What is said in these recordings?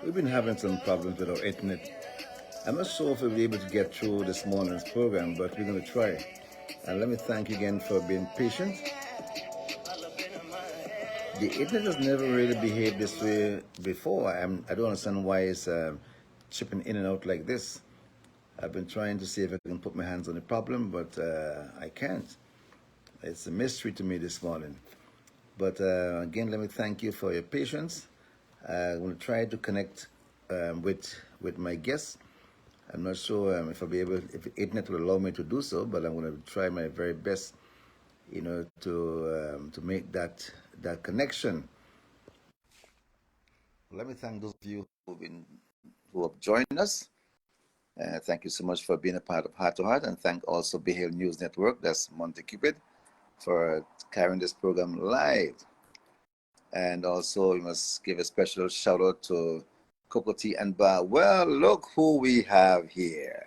We've been having some problems with our internet. I'm not sure if we'll be able to get through this morning's program, but we're going to try. And let me thank you again for being patient. The internet has never really behaved this way before. I don't understand why it's chipping in and out like this. I've been trying to see if I can put my hands on the problem, but I can't. It's a mystery to me this morning. But again, let me thank you for your patience. I'm going to try to connect with my guests. I'm not sure if I'll be able, if the internet will allow me to do so, but I'm going to try my very best, to make that connection. Let me thank those of you who have joined us. Thank you so much for being a part of Heart to Heart, and thank also Be Hail News Network, that's Monte Cupid, for carrying this program live. And also, we must give a special shout out to Cocoa Tea and Bar. Well, look who we have here.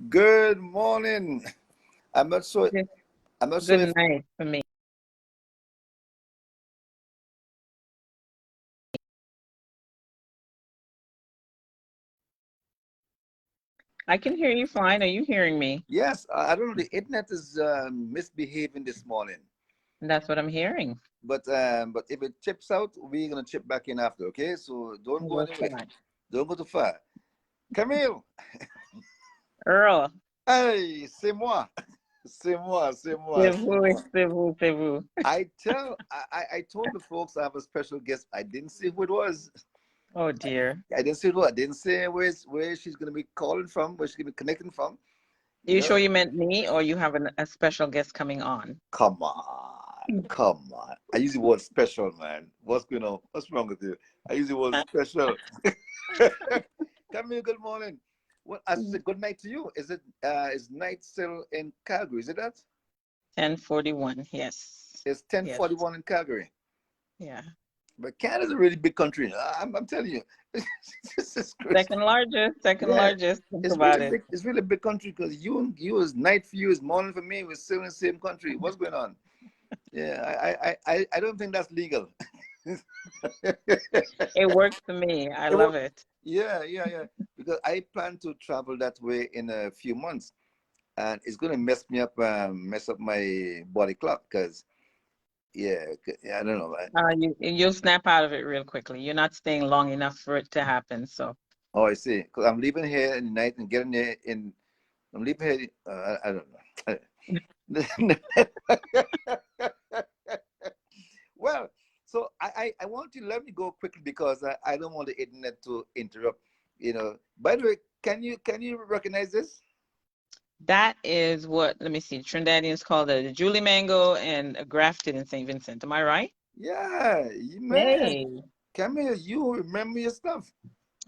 Good morning. I'm not sure. Good night for me. I can hear you fine. Are you hearing me? Yes, I don't know. The internet is misbehaving this morning. That's what I'm hearing. But if it chips out, we're gonna chip back in after. Okay, so don't go anywhere. Don't go too far. Camille. Earl. Hey, c'est moi. C'est moi. C'est vous. I told the folks I have a special guest. I didn't say who it was. Oh dear. I didn't say who. I didn't say where she's gonna be calling from, where she's gonna be connecting from. Are you sure you meant me, or you have a special guest coming on? Come on. I use the word special, man. What's going on? What's wrong with you? I use the word special. Camille, good morning. Well, I said good night to you. Is night still in Calgary? Is it that? 10:41. Yes. It's 10:41 in Calgary. Yeah. But Canada's a really big country. I'm telling you. Second largest. Think about it. It's really a big country because you is night for you, is morning for me. We're still in the same country. What's going on? Yeah, I don't think that's legal. It works for me. I love it. Yeah. Because I plan to travel that way in a few months, and it's going to mess up my body clock. Because I don't know. You'll snap out of it real quickly. You're not staying long enough for it to happen. So. Oh, I see. Because I'm leaving here in the night and getting there I'm leaving here. I don't know. Well, so I want you to let me go quickly because I don't want the internet to interrupt. By the way, can you recognize this? That is what, let me see, Trinidadians call the Julie Mango and grafted in St. Vincent. Am I right? Yeah, man. Hey. Camille, you remember your stuff.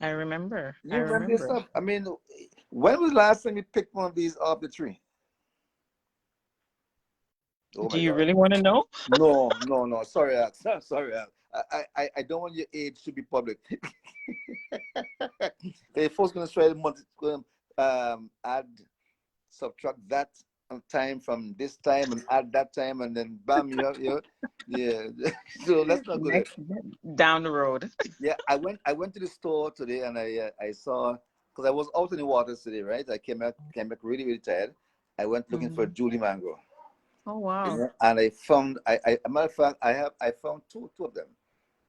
I remember. You remember your stuff. I mean, when was the last time you picked one of these off the tree? Oh, do you really want to know? No. Sorry, Al. I don't want your age to be public. The folks gonna try to subtract that time from this time and add that time, and then bam, yeah. So let's not go there. Down the road. Yeah, I went to the store today and I saw, because I was out in the waters today, right? I came back really, really tired. I went looking for Julie Mango. Oh wow! And I found, a matter of fact, I found two of them,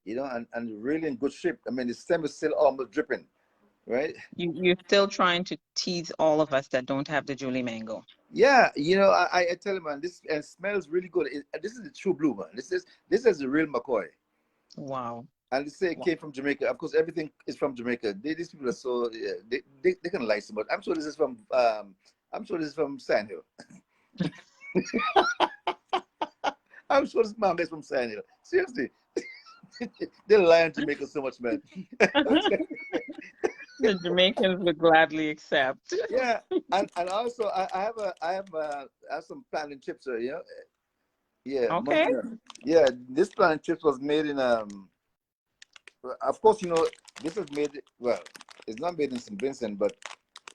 and really in good shape. I mean, the stem is still almost dripping, right? You're still trying to tease all of us that don't have the Julie Mango. Yeah, I tell you, man, this smells really good. This is the true blue, man. This is the real McCoy. Wow. And they say it came from Jamaica. Of course, everything is from Jamaica. These people are so they can lie so much. I'm sure this is from Sand Hill. I'm sure this mango is from Sand Hill. Seriously. They're lying to Jamaica so much, man. The Jamaicans would gladly accept. Yeah, and also I have some plantain chips here. Yeah. Okay. Yeah, this plantain chips was made in Of course, this is made. Well, it's not made in St. Vincent, but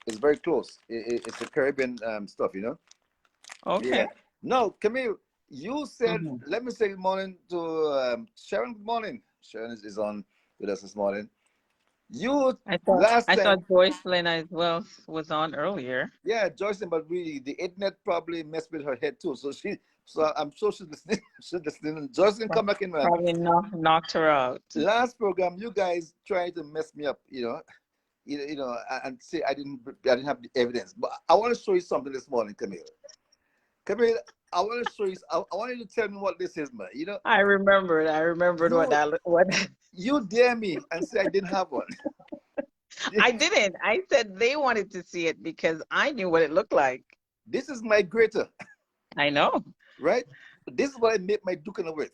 It's very close. It's the Caribbean stuff, you know. Okay. Yeah. No, Camille, you said, Hmm. let me say good morning to Sharon. Good morning. Sharon is on with us this morning. You last I time, thought Joyce Lynn as well was on earlier. yeah, Joyce, but we the internet probably messed with her head too. So I'm sure she's listening. She's listening. Joyce can come back in, man. Probably knocked her out. Last program, you guys tried to mess me up, and say I didn't have the evidence. But I want to show you something this morning, Camille. Camille, I want to show you. I want you to tell me what this is, man. I remembered what You that what you dare me and say I didn't have one. I didn't. I said they wanted to see it because I knew what it looked like. This is my greater, I know. right? This is what I made my Dukana with.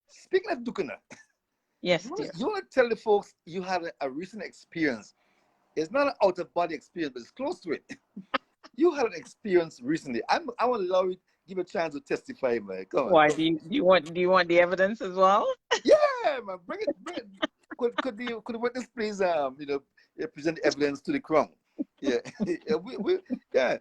Speaking of Dukana, Yes, dear. you want to tell the folks you had a recent experience. It's not an out of body experience, but it's close to it. You had an experience recently. I want to allow you, give a chance to testify, man. Come on. Why do you want the evidence as well? Yeah, man, bring it, bring it. Could the witness please present evidence to the crown? Yeah, yeah, yeah.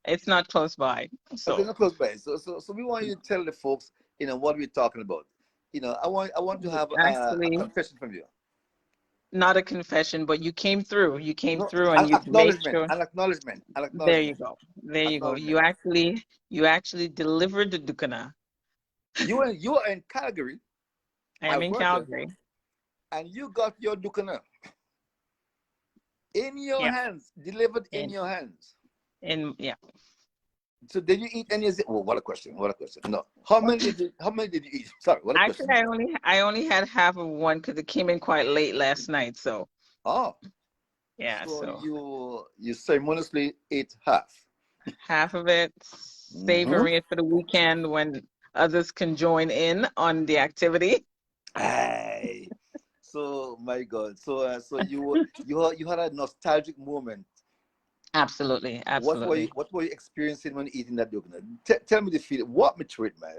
It's not close by. Okay, So not close by. So we want you to tell the folks, what we're talking about. I want to have a actually confession from you. not a confession, but you came through. You came No, through and an you've made acknowledgement, sure. an acknowledgement, an There you acknowledgement, go. There you go. acknowledgement. You actually delivered the Dukana. You are in Calgary, I am in Alberta, Calgary. and you got your Dukana in your Yeah. hands, delivered in In your hands. yeah. So did you eat any of it? Well, what a question! What a question! No, how many did you eat? Sorry, what a Actually, question! I only had half of one because it came in quite late last night. So Oh, yeah, so so you ceremoniously ate half. half of it, Mm-hmm. savoring it for the weekend when others can join in on the activity. Aye. So my God. So you had a nostalgic moment. Absolutely, absolutely. What were you experiencing when eating that donut? Tell me the feeling. Walk me through it, man.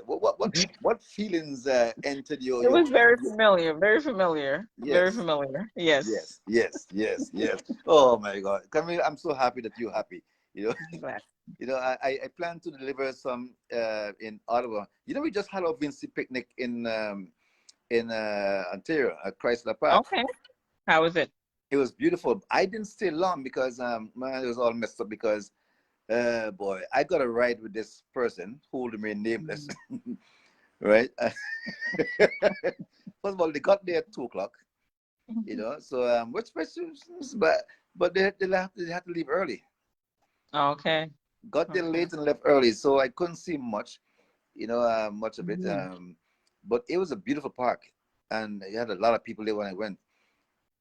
What feelings entered It your was very familiar, very familiar, very yes. familiar. Yes. Yes. Oh my God, Camille, I'm so happy that you're happy. You know, Glad. I plan to deliver some in Ottawa. We just had our Vinci picnic in Ontario at Chrysler Park. Okay. How was it? It was beautiful. I didn't stay long because man, it was all messed up because boy, I got a ride with this person who will remain nameless, Mm. right? First of all, they got there at 2 o'clock. So but they had to leave early. Okay. Got there Okay. late and left early, so I couldn't see much, much of it. Mhm. But it was a beautiful park, and you had a lot of people there when I went,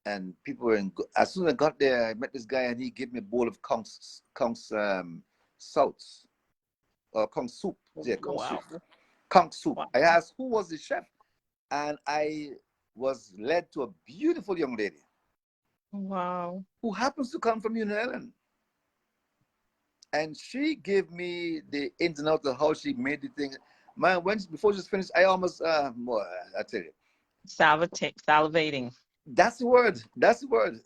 and people were as soon as I got there, I met this guy, and he gave me a bowl of conch soups or conch soup. Yeah, conch soup. Wow. Conch soup. Wow. I asked who was the chef, and I was led to a beautiful young lady Wow. who happens to come from New Ireland. And she gave me the ins and outs of how she made the thing. Man, before she finished, I almost, well, I tell you, Salivating. that's the word. That's the word.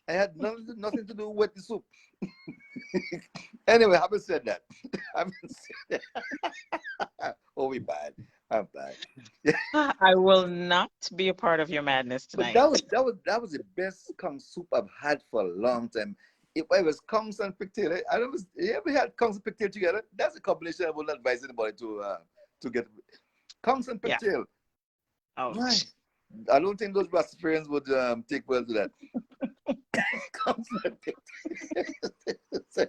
I had nothing to do with the soup. Anyway, having said that, having said that, oh, we bad. I'm bad. I will not be a part of your madness But tonight. that was the best kung soup I've had for a long time. It was kongs and pigtail. I don't know. You ever had kongs and pigtail together? That's a combination I would advise anybody to get. Kongs and Yeah. pigtail. My, Ouch. I don't think those Rastafarians would take well to that. Kongs and pigtail.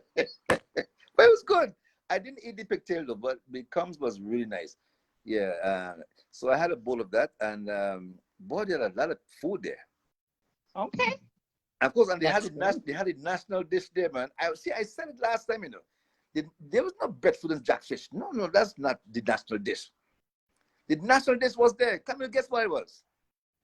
But it was good. I didn't eat the pigtail though, but the kongs was really nice. Yeah. So I had a bowl of that, and boy, they had a lot of food there. Okay. Of course, and That's good. they had a national dish there, man. I said it last time, There was no breadfruit and jackfish. No, that's not the national dish. The national dish was there. Can you guess what it was?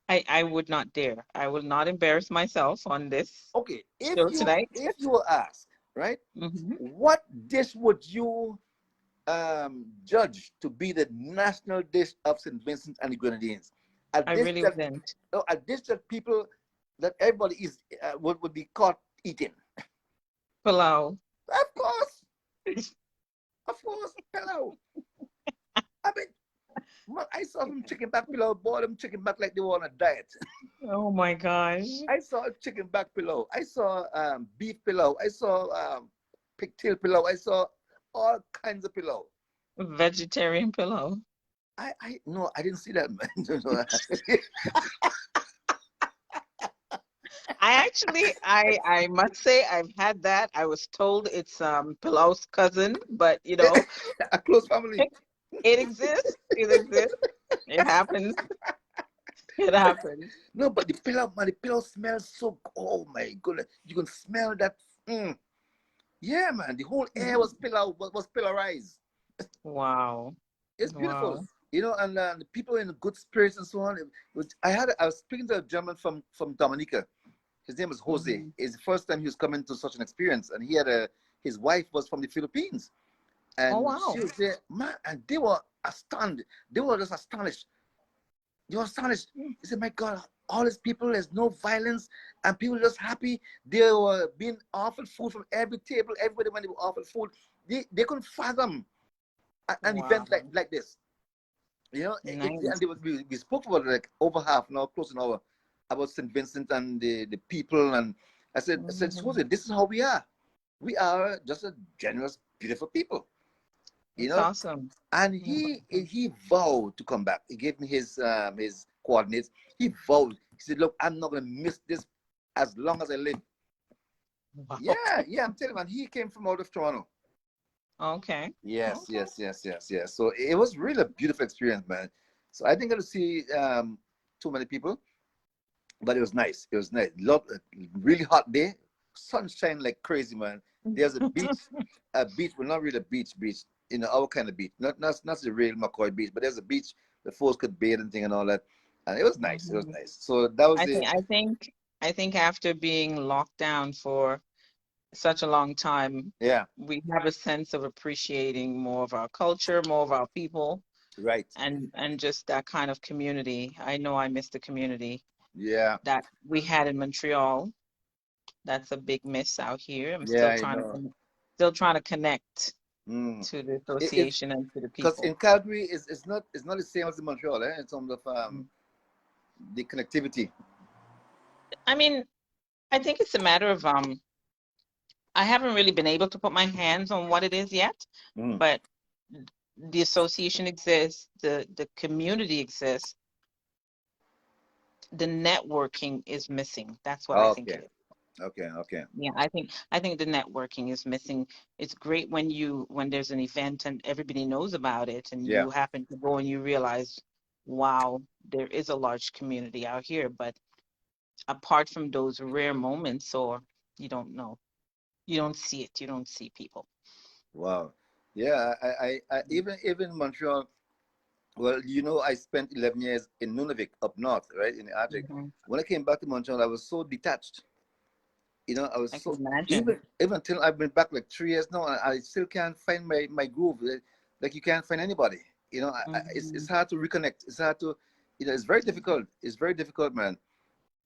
I would not dare. I will not embarrass myself on this Okay, show tonight. if you were asked, right, Hmm. what dish would you judge to be the national dish of St. Vincent and the Grenadines? A I dish really that wouldn't. a dish that people that everybody is would be caught eating. Palau. Of course, pillow. I mean, I saw some chicken back pillow, bought them chicken back like they were on a diet. Oh my gosh. I saw a chicken back pillow. I saw beef pillow. I saw pigtail pillow. I saw all kinds of pillow. Vegetarian pillow. I no, I didn't see that, man. No. I must say I've had that. I was told it's Pilau's cousin, but you know, A close family. it exists. It exists. It happens. It happens. No, but the pillow, man, the pillow smells so. Oh my goodness, you can smell that. Mm. Yeah, man, the whole air was pillow was pillarized. Wow. It's beautiful, Wow. you know, and the people in good spirits and so on. I was speaking to a gentleman from Dominica. His name was Jose. Mhm. It's the first time he was coming to such an experience, and he had his wife was from the Philippines, Oh and she wow. was there, man, and they were astounded. They were just astonished. They were astonished. He said, "My God, all these people, there's no violence, and people just happy. They were being offered food from every table. Everybody when they were offered food, they couldn't fathom an Wow. event like this. You know, and Nice. we spoke about it like over half an hour, close an hour, about St. Vincent and the people. And I said, Mhm. Susan, this is how we are. We are just a generous, beautiful people. You It's know, awesome. and It's awesome. he vowed to come back. He gave me his coordinates. He vowed. He said, "Look, I'm not gonna miss this as long as I live." Wow. Yeah, I'm telling you, man. He came from out of Toronto. Okay. Yes, Okay. yes, yes, yes, yes. So it was really a beautiful experience, man. So I didn't get to see too many people, but it was nice. It was nice. Really hot day, sunshine like crazy, man. There's a beach, but not really a beach, you know, our kind of beach. Not the real McCoy beach, but there's a beach the folks could bathe and thing and all that. And it was nice. It was Mhm. nice. So that was I the think I think I think after being locked down for such a long time, yeah, we have a sense of appreciating more of our culture, more of our people, right. and just that kind of community. I know I miss the community Yeah, that we had in Montreal. That's a big miss out here. I'm yeah, you know. still trying to connect Mm. to the It's association and to the because people. in Calgary it's not the same as in Montreal, in terms of Mm. the connectivity. I mean, I think it's a matter of I haven't really been able to put my hands on what it is yet, Mm. but the association exists, the community exists, the networking is missing. That's what I think Okay, it is. okay. Yeah, I think the networking is missing. It's great when there's an event and everybody knows about it and Yeah, you happen to go and you realize, wow, there is a large community out here. But apart from those rare moments, or you don't know, you don't see it, you don't see people. wow. Yeah, I even in Montreal. Well, you know, I spent 11 years in Nunavik up north, right, in the Arctic. Hmm. When I came back to Montreal, I was so detached. You know, I was I can so imagine. even until I've been back like 3 years now, I still can't find my groove. Like you can't find anybody. You know, it's Hmm. hard to reconnect. It's hard to, you know, it's very difficult. It's very difficult, man.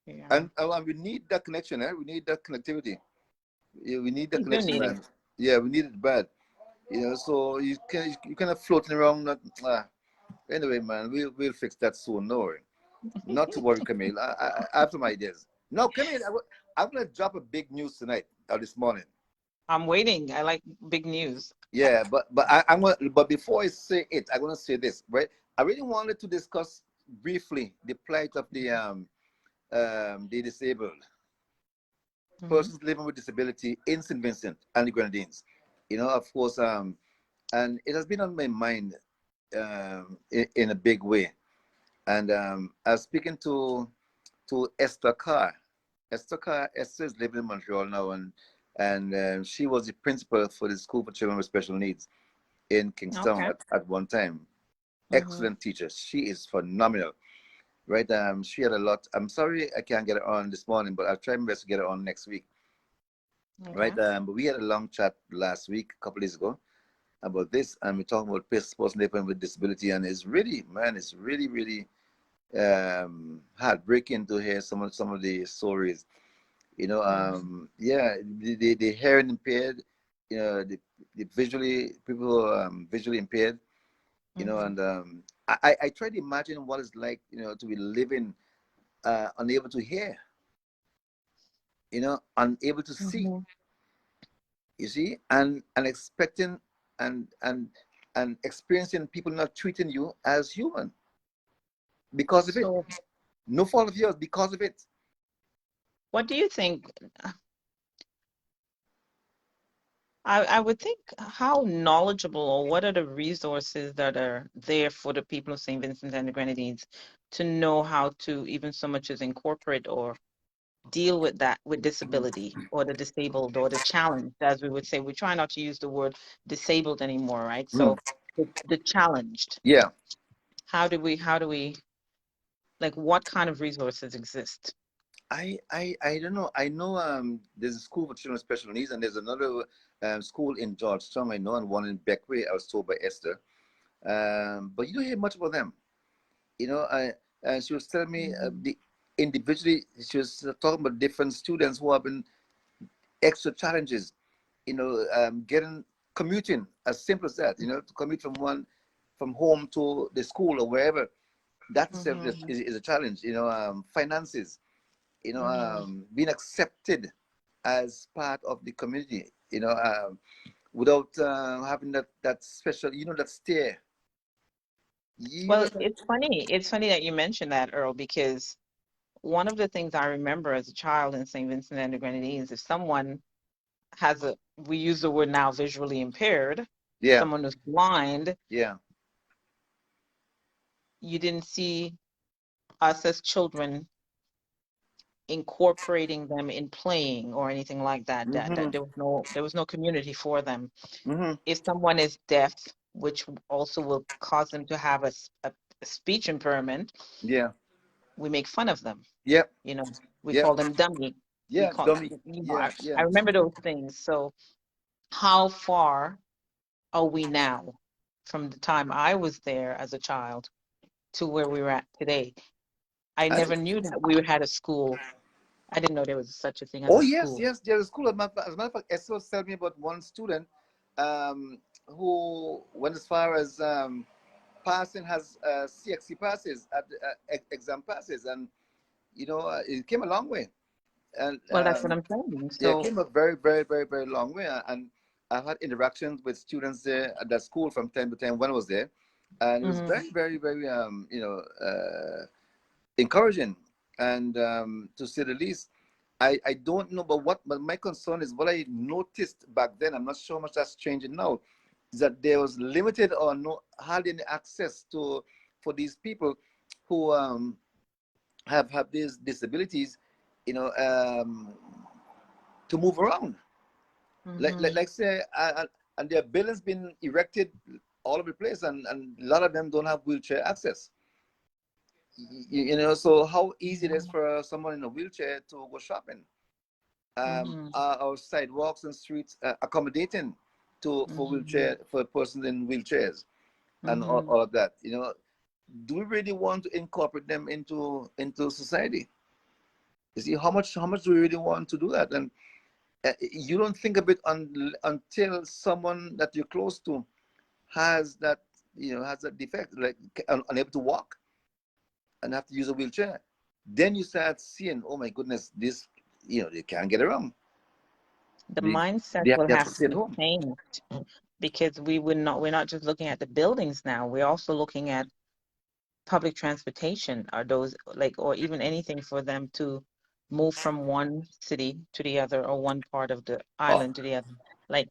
Yeah, And we need that connection, eh? We need that connectivity. Yeah, we need that we do connection, need it. man. Yeah, we need it bad. You know, so you kind of floating around. Not, anyway, man, we'll fix that soon. No worry. Not to worry, Camille. I have some ideas. No, Camille, I'm gonna drop a big news tonight or this morning. I'm waiting. I like big news. Yeah, but before I say it, I'm gonna say this, right? I really wanted to discuss briefly the plight of the disabled Hmm. persons living with disability in St. Vincent and the Grenadines. You know, of course, and it has been on my mind in a big way. And I was speaking to Esther Carr. Esther is living in Montreal now, and she was the principal for the School for Children with Special Needs in Kingstown Okay. at one time. Hmm. Excellent teacher. She is phenomenal. Right. She had a lot. I'm sorry I can't get her on this morning, but I'll try my best to get her on next week. Okay. Right. But we had a long chat last week, a couple days ago, about this, and we're talking about persons living with disability, and it's really, man, it's really, really heartbreaking to hear some of the stories. Mm-hmm. Yeah, the hearing impaired, the visually people who are visually impaired, Mm-hmm. and I try to imagine what it's like, to be living unable to hear, unable to see, Mm-hmm. you see, and expecting and experiencing people not treating you as human because of it. So, No fault of yours, because of it. what do you think? I would think how knowledgeable or what are the resources that are there for the people of St. Vincent and the Grenadines to know how to even so much as incorporate or deal with that with disability or the disabled or the challenge, as we would say. We try not to use the word disabled anymore, right? Mhm. So the challenged. Yeah. How do we like what kind of resources exist? I don't know. I know there's a school for children with special needs, and there's another school in Georgetown, I know, and one in Beckway, I was told by Esther. But you don't hear much about them. She was telling me Mhm. the individually, she was talking about different students who have been extra challenges, getting commuting, as simple as that, to commute from home to the school or wherever. That itself Mhm. is a challenge, finances, Mhm. being accepted as part of the community, without having that special, that stare. You know Well, that. it's funny. It's funny that you mentioned that, Earl, because one of the things I remember as a child in St. Vincent and the Grenadines, if someone has a, we use the word now visually impaired, Yeah, someone who's blind, yeah. you didn't see us as children incorporating them in playing or anything like that. That Mm-hmm. there was no community for them. Mm-hmm. If someone is deaf, which also will cause them to have a speech impairment, Yeah. we make fun of them. Yep. You know, we Yep. call them dummy. We Yeah. call, Dummy. I, Yeah. I Yeah. remember those things. So how far are we now from the time I was there as a child to where we were at today? I I, never knew that we had a school. I didn't know there was such a thing as oh a yes, school. yes. There's a school. As a matter of fact, Esther was telling me about one student who went as far as passing has CXC passes at exam passes, and it came a long way. And Well, that's what I'm saying. yeah, it So, came a very, very, very, very long way. And I've had interactions with students there at that school from time to time when I was there, and it was mhm, very, very, very, encouraging, and to say the least. I don't know, but my concern is what I noticed back then. I'm not sure how much that's changing now. Is that there was limited or no hardly any access to for these people who have these disabilities, you know, um, to move around. Like mhm, say, and there are buildings being erected all over the place, and a lot of them don't have wheelchair access. So how easy it is mhm, for someone in a wheelchair to go shopping. mhm, Our sidewalks and streets accommodating to mhm, for persons in wheelchairs and mhm. all of that. Do we really want to incorporate them into society? You see, how much do we really want to do that? And you don't think of it until someone that you're close to has that defect, like unable to walk and have to use a wheelchair. Then you start seeing, oh my goodness, this, they can't get around. The They mindset they will have to have to stay at be home. changed because we're not just looking at the buildings now. We're also looking at public transportation. Are those like, or even anything for them to move from one city to the other or one part of the Oh island to the other? Like,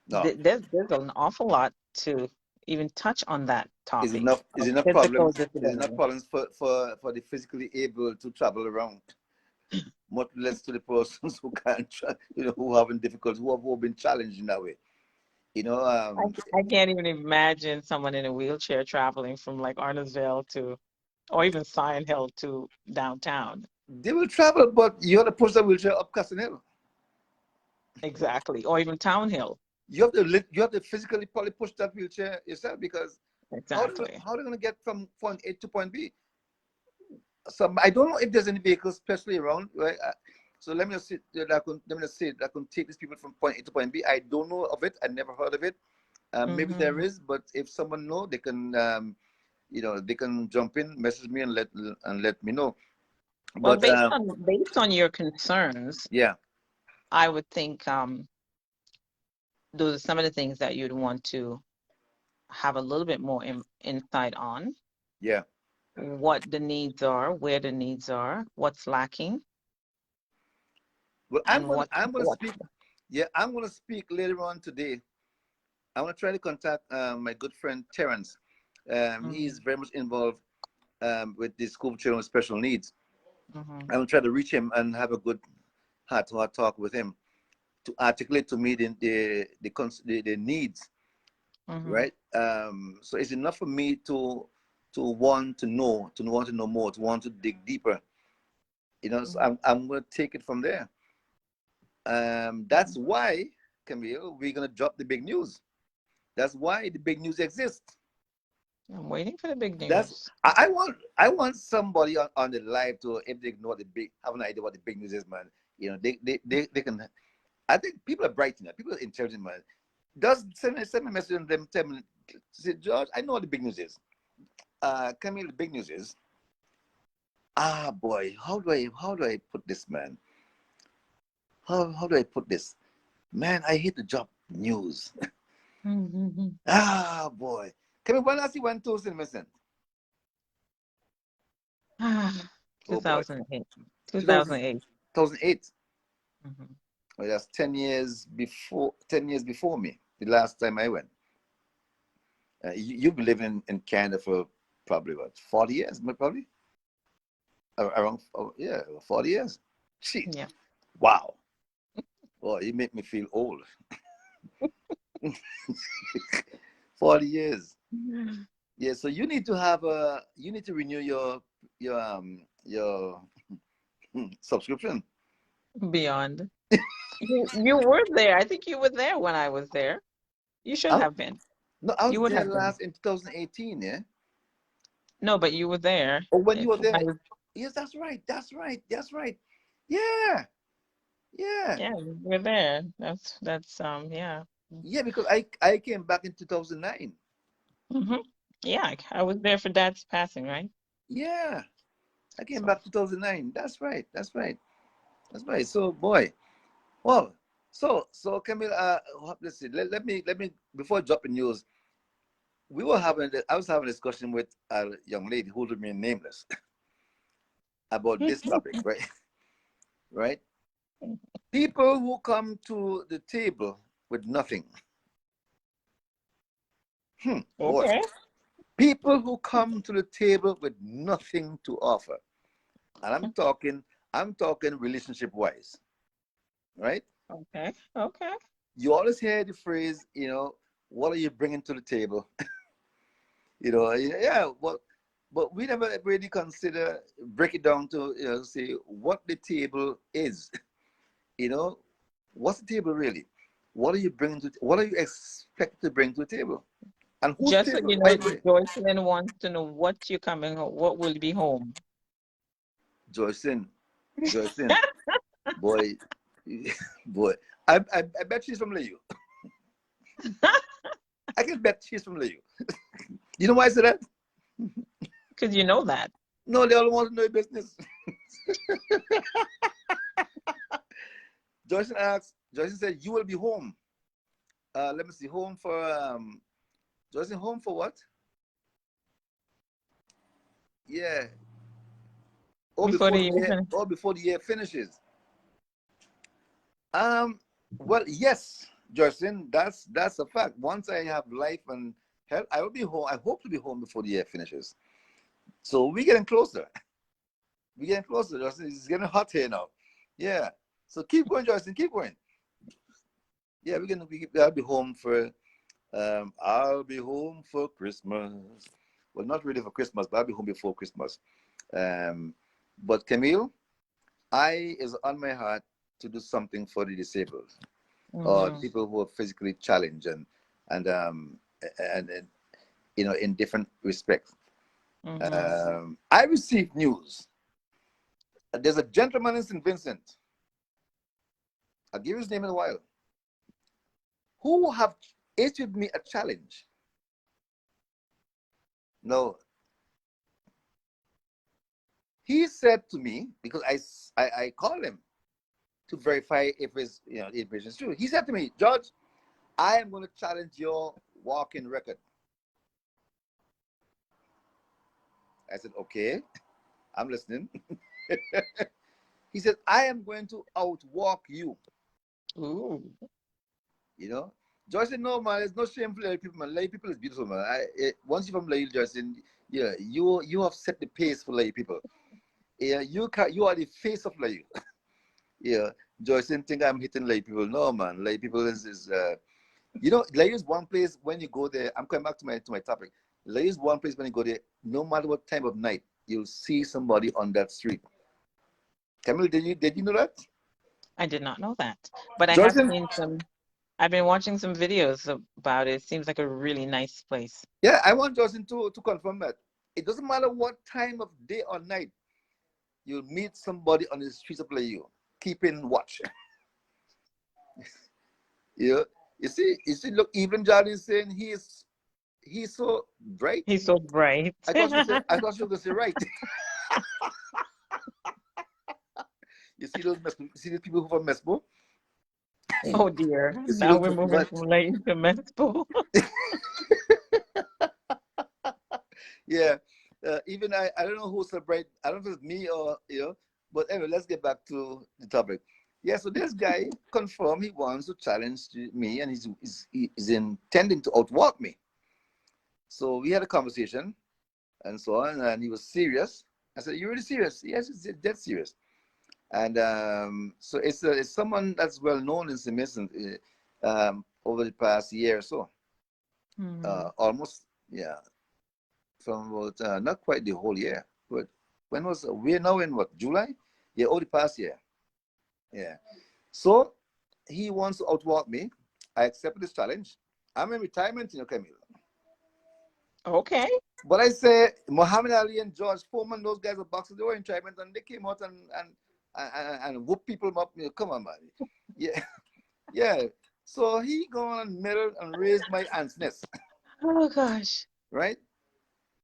no, there's an awful lot to even touch on that is topic enough is of enough physical problems is enough disability. problems for the physically able to travel around. Much less to the persons who can't, who having difficulties, who have been challenged in that way. You know, I, um, I can't even imagine someone in a wheelchair traveling from like Arnoldsville to, or even Sign Hill to downtown. they will travel, but you have to push the wheelchair up Castle Hill. Exactly. Or even Town Hill. You have to physically probably push that wheelchair yourself, because Exactly. how are they going to get from point A to point B? So I don't know if there's any vehicles especially around, right? So let me just say that I can take these people from point A to point B. I don't know of it. I never heard of it. Maybe there Mm-hmm. is, but if someone know, they can, they can jump in, message me, and let me know. Well, But based on your concerns, yeah, I would think those are some of the things that you'd want to have a little bit more insight on yeah. what the needs are, where the needs are, what's lacking, Well, and what I'm gonna what. speak. Yeah, I'm gonna speak later on today. I want to try to contact my good friend Terrence. Mm-hmm. He's very much involved with the school children with special needs. Mm-hmm. I'm gonna try to reach him and have a good heart-to-heart talk with him to articulate to me the needs, Mm-hmm. right? So it's enough for me to want to know, more, to want to dig deeper. So I'm gonna take it from there. Mm-hmm. That's why, Camille, we're gonna drop the big news. That's why the big news exists. I'm waiting for the big That's news. I want somebody on the live to, if they know have an idea what the big news is, man. They can. I think people are bright enough. People are intelligent, man. Just send me a message and them tell me, say, George, I know what the big news is. Camille, the big news is, boy, how do I put this, man? How do I put this? Man, I hate the job news. Mm-hmm. Boy. Camille, when last you went to St. Oh boy. 2008. 2000, 2008. 2008. Mm-hmm. Well, that's 10 years before me, the last time I went. You've been living in Canada for probably what, 40 years, probably? Around, oh, yeah, 40 years. Shit. Yeah. Wow. Boy, you make me feel old. 40 years. Yeah, so you need to renew your subscription. Beyond. You were there. I think you were there when I was there. You should I, have been. no, I You was would there have been. last in 2018, yeah. No, but you were there. Oh, when you If were I there. was, Yes, that's right. That's right. That's right. Yeah. Yeah. yeah, you were there. That's yeah. Yeah, because I came back in 2009. Mm-hmm. Yeah, I was there for Dad's passing, right? Yeah. I came So back 2009. That's right. That's right. That's right. So, boy. Well, so Camille, let's see. Let me before dropping news, I was having a discussion with a young lady who would remain nameless about this topic, right? Right? People who come to the table with nothing. Boy. okay, People who come to the table with nothing to offer. And I'm talking relationship wise, right? okay, okay. You always hear the phrase, what are you bringing to the table? Yeah, but we never really consider, break it down to, say what the table is. You know, what's the table really? What are you expected to bring to the table? And whose Just so table, you by know, the way? Joycelyn wants to know what you're coming home, what will be home. Joycelyn, Joycelyn, boy, boy, I bet she's from Leo. I can bet she's from Leo. You know why I said that? Because you know that. No, they all want to know your business. Joycelyn said, you will be home. Let me see, home for, Joycelyn, home for what? Yeah. Before the year finish. Before the year finishes. Um, well, yes, Joycelyn, that's a fact. Once I have life and health, I will be home. I hope to be home before the year finishes. So we're getting closer. We're getting closer, Joycelyn. It's getting hot here now. Yeah. So keep going, Joycelyn. Keep going. Yeah, I'll be home for I'll be home for Christmas. Well, not really for Christmas, but I'll be home before Christmas. Um, but Camille, I is on my heart to do something for the disabled or the Mm-hmm. people who are physically challenged and in different respects. Mm-hmm. I received news. There's a gentleman in St. Vincent. I'll give you his name in a while. Who have issued me a challenge. Now, he said to me, because I called him to verify if his information is true. He said to me, George, I am going to challenge your walking record. I said, okay, I'm listening. He said, I am going to outwalk you. Ooh. You know? George said, no, man, it's no shame for Lail people, man. Lail people is beautiful, man. Once you're from Lail, George, yeah, you have set the pace for Lail people. Yeah, you are the face of Lail. Yeah, Joyce didn't think I'm hitting Lail people. No, man, Lail people is Lail is one place when you go there. I'm coming back to my topic. Lail is one place when you go there. No matter what time of night, you'll see somebody on that street. Camille, did you know that? I did not know that, but I have Joyce, seen some. I've been watching some videos about it. It seems like a really nice place. yeah, I want Joyce to confirm that. It doesn't matter what time of day or night, you'll meet somebody on the streets of Lail, keeping watch. Yeah, you see, look, even Jordan is saying he's so bright. He's so bright. I thought you were gonna say right. You see these people who from Mesmo? Oh dear. You see Now those we're moving what? from Lane to Mexico. Yeah. Even I don't know who's so bright. I don't know if it's me or but anyway, let's get back to the topic. Yeah, so this guy confirmed he wants to challenge me and he's intending to outwalk me. So we had a conversation and so on, and he was serious. I said, "You really serious?" Yes, it's dead serious. And so it's someone that's well known in Simison over the past year or so. Almost, yeah, from about not quite the whole year, but we're now in what, July? Yeah, over the past year. Yeah. So he wants to outwalk me. I accepted this challenge. I'm in retirement, Camille. Okay. But I say Muhammad Ali and George Foreman, those guys are boxers, they were in retirement and they came out and whoop people up. Come on, man. Yeah. Yeah. So he gone and meddled and raised my aunt's nest, Oh gosh. right?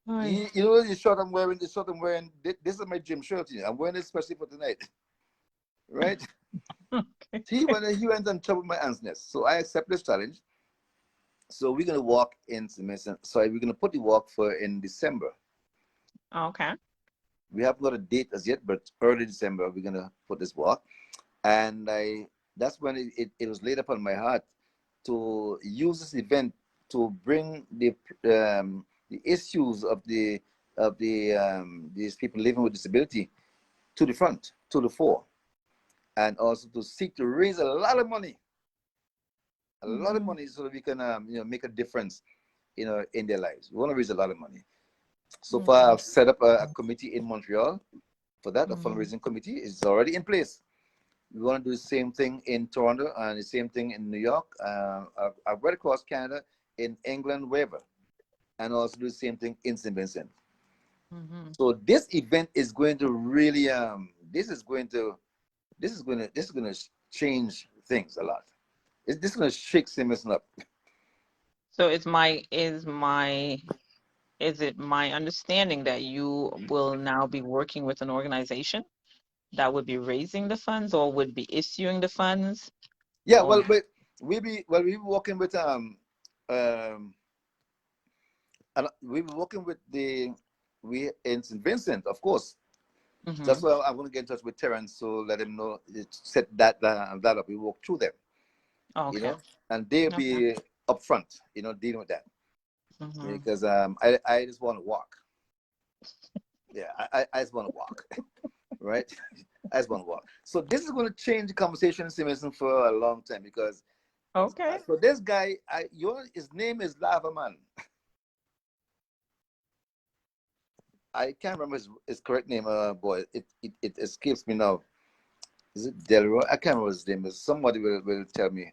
Hi. You know the shirt I'm wearing, this is my gym shirt. I'm wearing it especially for tonight, right? Okay. He went and troubled my aunt's nest. So I accept this challenge. So we're gonna walk in sorry, we're gonna put the walk for in December. Okay. We haven't got a date as yet, but early December we're gonna put this walk. And that's when it was laid upon my heart to use this event to bring the issues of these people living with disability to the front, to the fore, and also to seek to raise a lot of money, so that we can make a difference in their lives. We want to raise a lot of money. So far, I've set up a committee in Montreal for that. A fundraising committee is already in place. We want to do the same thing in Toronto and the same thing in New York, right across Canada, in England, wherever, and also do the same thing in St. Vincent. So this event is going to really, this is going to change things a lot. This is going to shake St. Vincent up. So is it my understanding that you will now be working with an organization that would be raising the funds or would be issuing the funds? Yeah, Or but we'll be working with um and we'll be working with we in St. Vincent, of course. That's why I'm going to get in touch with Terrence, so let him know, set that up. We walk through them, okay. and they'll Okay. be upfront, dealing with that. Because I just want to walk. Yeah, I just want to walk, right? I just want to walk. So this is going to change the conversation in Simonson for a long time, because Okay. so this guy, his name is Lava Man. I can't remember his correct name, boy. It escapes me now. Is it Delroy? I can't remember his name. Somebody will tell me.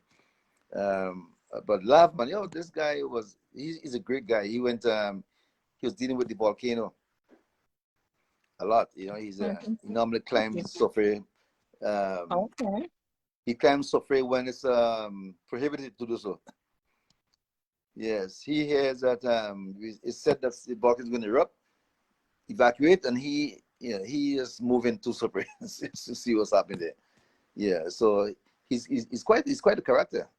But Lava Man, this guy he's a great guy. He was dealing with the volcano, a lot. You know, Mhm. he normally climbs Sofre. Um, Okay. he climbs Sofre when it's prohibited to do so. Yes, he hears that it's said that the volcano is going to erupt, evacuate, and he is moving to Sofre to see what's happening there. Yeah, so he's quite a character,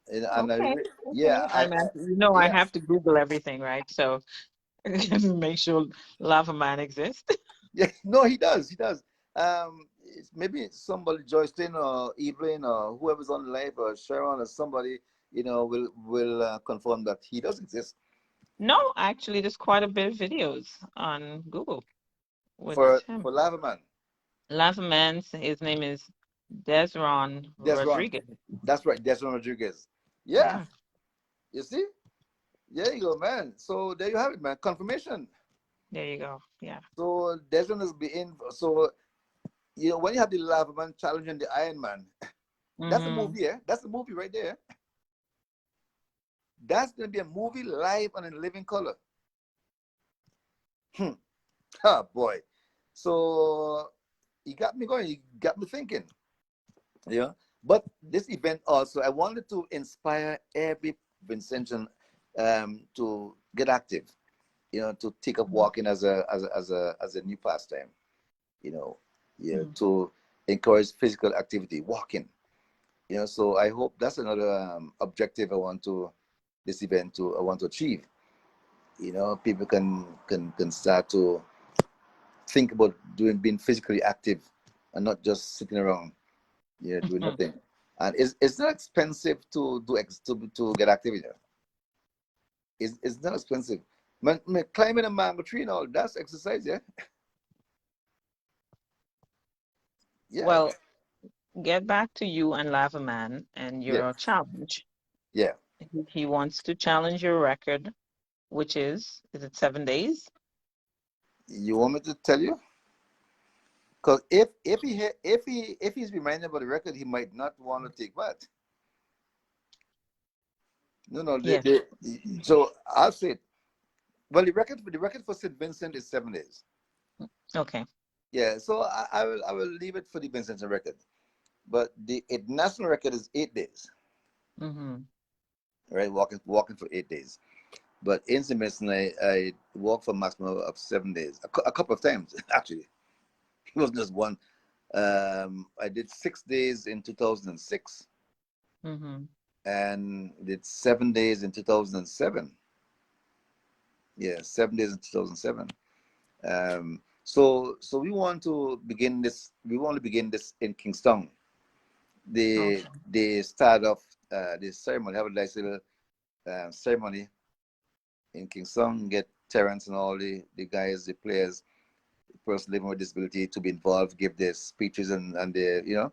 and Okay. yeah, Okay. I yeah. have to Google everything, right? So make sure Lava Man exists. Yeah, no, he does. He does. Maybe somebody, Joycelyn or Evelyn or whoever's on live or Sharon or somebody, will confirm that he does exist. No, actually, there's quite a bit of videos on Google with him. For Lavaman, Lava Man, his name is Desron Desron. Rodriguez. That's right, Desron Rodriguez. Yeah, Yeah, you see, there you go, man. So there you have it, man. Confirmation. there you go. Yeah. So Desron is being so when you have the Lavaman challenging the Iron Man, that's a Mm-hmm. movie, yeah. That's a movie right there. That's gonna be a movie live and in living color. Hmm. Oh boy. So you got me going, you got me thinking. Yeah. But this event also, I wanted to inspire every Vincentian to get active, to take up walking as a new pastime, to encourage physical activity, walking. So I hope that's another objective this event I want to achieve. People can start to think about being physically active and not just sitting around, doing Mm-hmm. nothing. And it's not expensive to get active. It's not expensive. Man, climbing a mango tree and all that's exercise, yeah. Yeah, Well, get back to you and Lava Man and yeah, your challenge. yeah. He wants to challenge your record, which is it 7 days? You want me to tell you? Because if he's reminded about the record, he might not want to take part. No, no. Yes. So I'll say it. Well, the record for St. Vincent is 7 days. Okay. Yeah, so I will leave it for the Vincent record. But the national record is 8 days, Mm-hmm. right? Walking for 8 days. But in St. Vincent, I walked for a maximum of 7 days, a couple of times actually. It wasn't just one. I did 6 days in 2006 Mm-hmm. and did 7 days in 2007. Yeah, 7 days in 2007. So we want to begin this in Kingston. They Okay. they start off the ceremony, have a nice little ceremony in Kingston, get Terrence and all the guys, the players, the person living with disability to be involved, give their speeches and it'd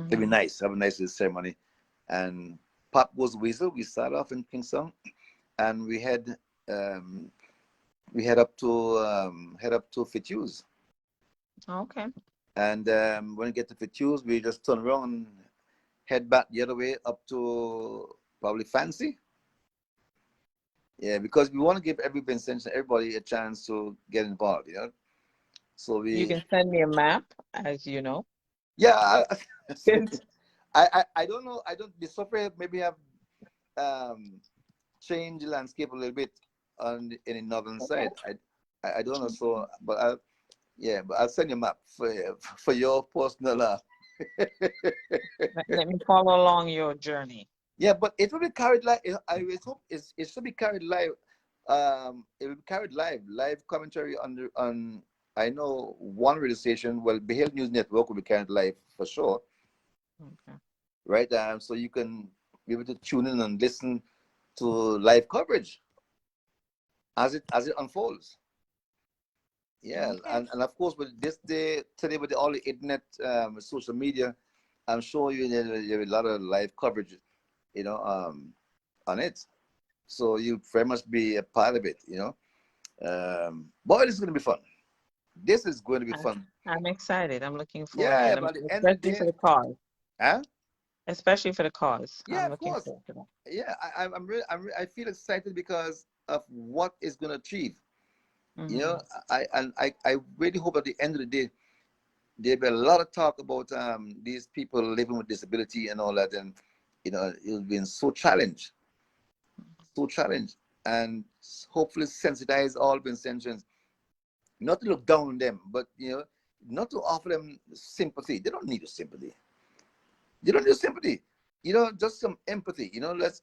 be Mm-hmm. nice, have a nice little ceremony. And Pop Goes Weasel, we start off in Kingston and um, we head up to Fitzhughes. Okay. And when we get to Fitzhughes, we just turn around and head back the other way up to probably Fancy. Yeah, because we want to give everybody a chance to get involved. So You we, can send me a map, as you know. yeah, Yes. I don't know. I don't. The software maybe have um, changed the landscape a little bit in the northern Okay. side. I don't know. So, but I'll send you a map for your personal. Let me follow along your journey. Yeah, but it will be carried live. I hope it should be carried live. It will be carried live commentary on. I know one radio station. Well, Behel News Network will be carried live for sure, Okay. right? So you can be able to tune in and listen to live coverage as it unfolds. Yeah, Okay. and of course with this day today with all the internet, social media, I'm sure you have a lot of live coverage, you know, on it. So you very much be a part of it. Boy, this is going to be fun. This is going to be I- fun. I'm excited. I'm looking forward to Yeah, it. but at the end of the Especially day, for the cause. huh? Especially for the cause. Yeah, I'm of looking course. forward to that. Yeah, I feel excited because of what it's going to achieve. You Mm-hmm. know, I really hope at the end of the day there'll be a lot of talk about these people living with disability and all that, and it's been so challenged, and hopefully sensitize all been sentient, not to look down on them, but not to offer them sympathy. They don't need your sympathy. You don't need sympathy. Just some empathy. Let's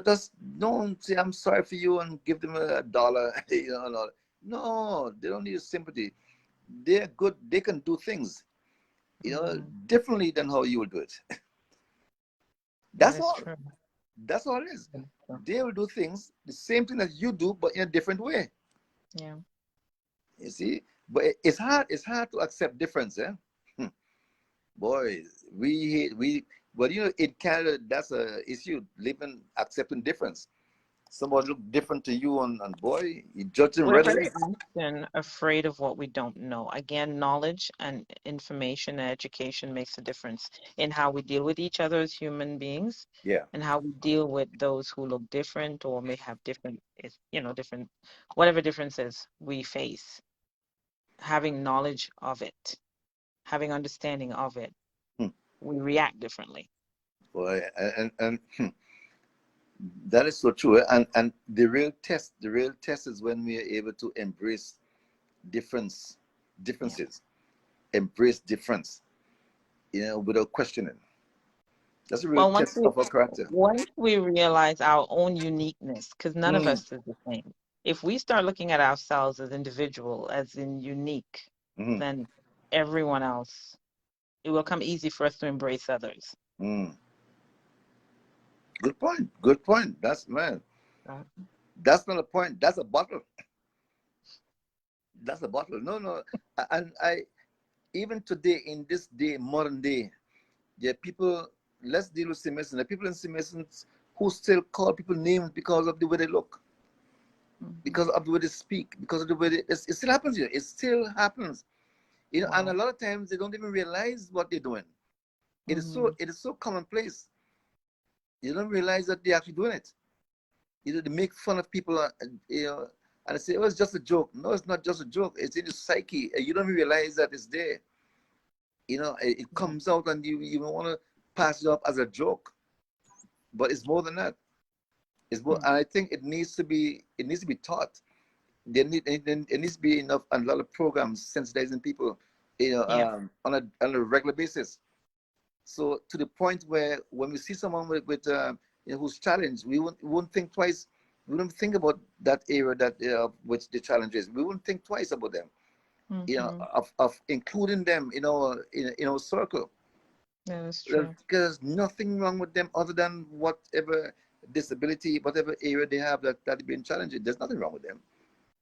just don't say I'm sorry for you and give them a dollar. And all. No, they don't need sympathy. They're good. They can do things, Mm-hmm. differently than how you will do it. That That's is all. true. That's all it is. That is true. They will do things the same thing that you do, but in a different way. Yeah. You see, but it's hard. It's hard to accept difference, eh? Hmm. Boy, we. But in Canada, that's a issue. Living, accepting difference. Somebody look different to you, and boy, you judge them We're right very away. often afraid of what we don't know. Again, knowledge and information and education makes a difference in how we deal with each other as human beings Yeah. and how we deal with those who look different or may have different, different, whatever differences we face. Having knowledge of it, having understanding of it, Hmm. we react differently. Boy, and that is so true. And the real test is when we are able to embrace difference, Yeah. differences, embrace difference, without questioning. That's a real Well, once test we of our character. once we realize our own uniqueness, because none of Mm, us is the same. If we start looking at ourselves as individual, as in unique, mm, then everyone else, it will come easy for us to embrace others. mm. Good point. Good point. That's man. Uh, That's not a point. That's a bottle. That's a bottle. No, no. And even today, in this day, modern day, there are people. Let's deal with Simpson. There are people in Simpson who still call people names because of the way they look, mhm. because of the way they speak, because of the way it still happens here. It still happens. And a Wow. lot of times they don't even realize what they're doing. Hmm. It is so commonplace. You don't realize that they're actually doing it. They make fun of people, and they say, "Oh, it's just a joke." No, it's not just a joke. It's in your psyche. You don't realize that it's there. It Yeah. comes out, and you want to pass it off as a joke, but it's more than that. It's more, Hmm. and I think it needs to be taught. It needs to be enough, and a lot of programs sensitizing people, Yeah. on a regular basis. So to the point where when we see someone who's challenged, we won't think twice. We don't think about that area that which the challenge is. We won't think twice about them. Hmm. Of including them in our circle. That is true. There's nothing wrong with them other than whatever disability, whatever area they have that been challenging. There's nothing wrong with them.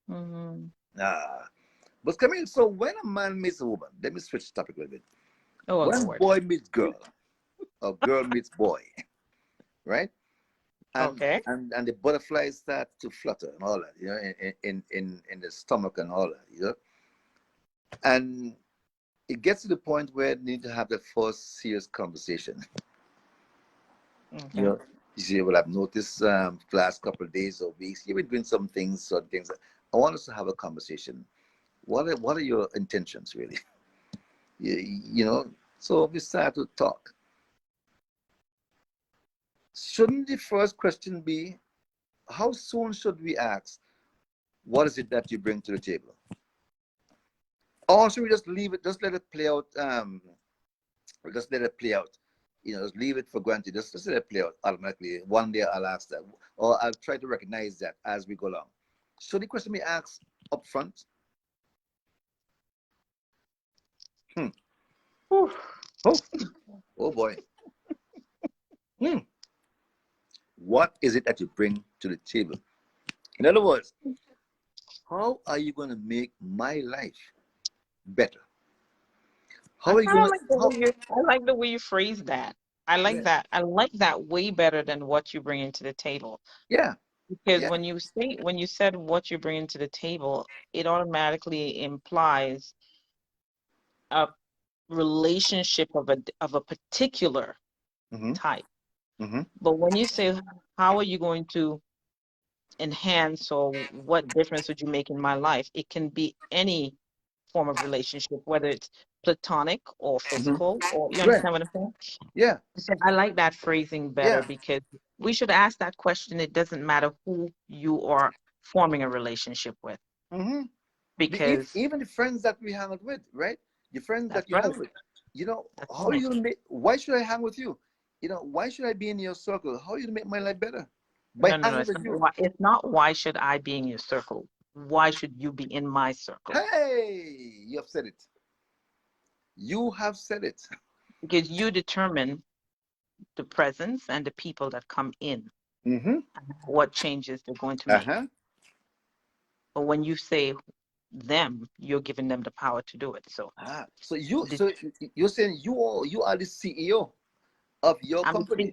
Hmm. Nah. But come in. So when a man meets a woman, let me switch the topic a little bit. Oh, When Lord. boy meets girl, or girl meets boy, right? and Okay. and the butterflies start to flutter and all that, in the stomach and all that, and it gets to the point where you need to have the first serious conversation. you Okay. know you see, well, I've noticed last couple of days or weeks you've been doing some things, certain things. I want us to have a conversation. What are your intentions, really? So we start to talk. Shouldn't the first question be, how soon should we ask, what is it that you bring to the table? Or should we just leave it, just let it play out? Or just let it play out. Just leave it for granted. Just let it play out automatically. One day I'll ask that, or I'll try to recognize that as we go along. Should the question be asked up front? Hmm. Whew. Oh, oh boy. Hmm. What is it that you bring to the table? In other words, how are you going to make my life better? I How are you kind going of to? like the How? way I like the way you phrase that. I like Yeah. that. I like that way better than what you bring into the table. Yeah. Because Yeah. when you said what you bring into the table, it automatically implies a relationship of a particular Mm-hmm. type. Mm-hmm. But when you say how are you going to enhance, or what difference would you make in my life? It can be any form of relationship, whether it's platonic or Hmm. physical, or you Right. understand what I'm saying? Yeah. So I like that phrasing better Yeah. because we should ask that question. It doesn't matter who you are forming a relationship with, Hmm. because Even the friends that we hang out with, right? The friends that that's you hang right. with, you know, That's how are right. you gonna make? Why should I hang with you? You know, why should I be in your circle? How are you gonna make my life better? By No, no, no. hanging It's with not you. why, it's not why should I be in your circle? Why should you be in my circle? Hey, you have said it. You have said it. Because you determine the presence and the people that come in, Mm-hmm. what changes they're going to make. Uh-huh. But when you say them, you're giving them the power to do it. So Ah, the, you're saying you are the CEO of your I'm the company,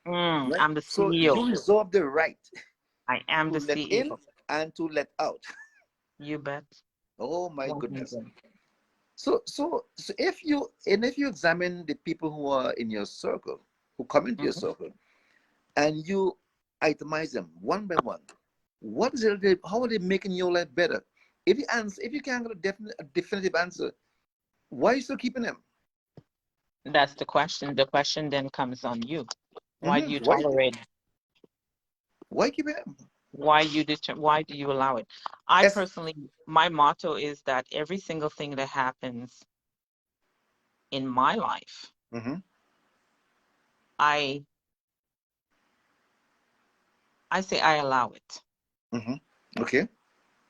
right? I'm the So CEO. you reserve the right I am to the let in CEO. and to let out. You bet. Oh my goodness. 100. So if you examine the people who are in your circle, who come into your Mhm. circle, and you itemize them one by one, what is it? How are they making your life better? If you can't get a definitive answer, why are you still keeping them? That's the question. The question then comes on you. Why do Hmm. you tolerate it? Why keep them? Why do you allow it? I Yes. personally, my motto is that every single thing that happens in my life, Mm-hmm. I I say I allow it. Mm-hmm. Okay.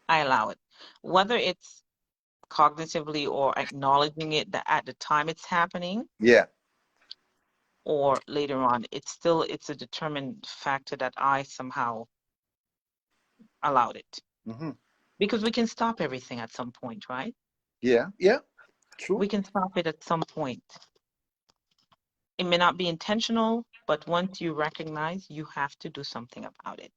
I allow it. Whether it's cognitively or acknowledging it that at the time it's happening Yeah. or later on, it's a determined factor that I somehow allowed it. Mm-hmm. Because we can stop everything at some point, right? Yeah. Yeah. True. We can stop it at some point. It may not be intentional, but once you recognize, you have to do something about it.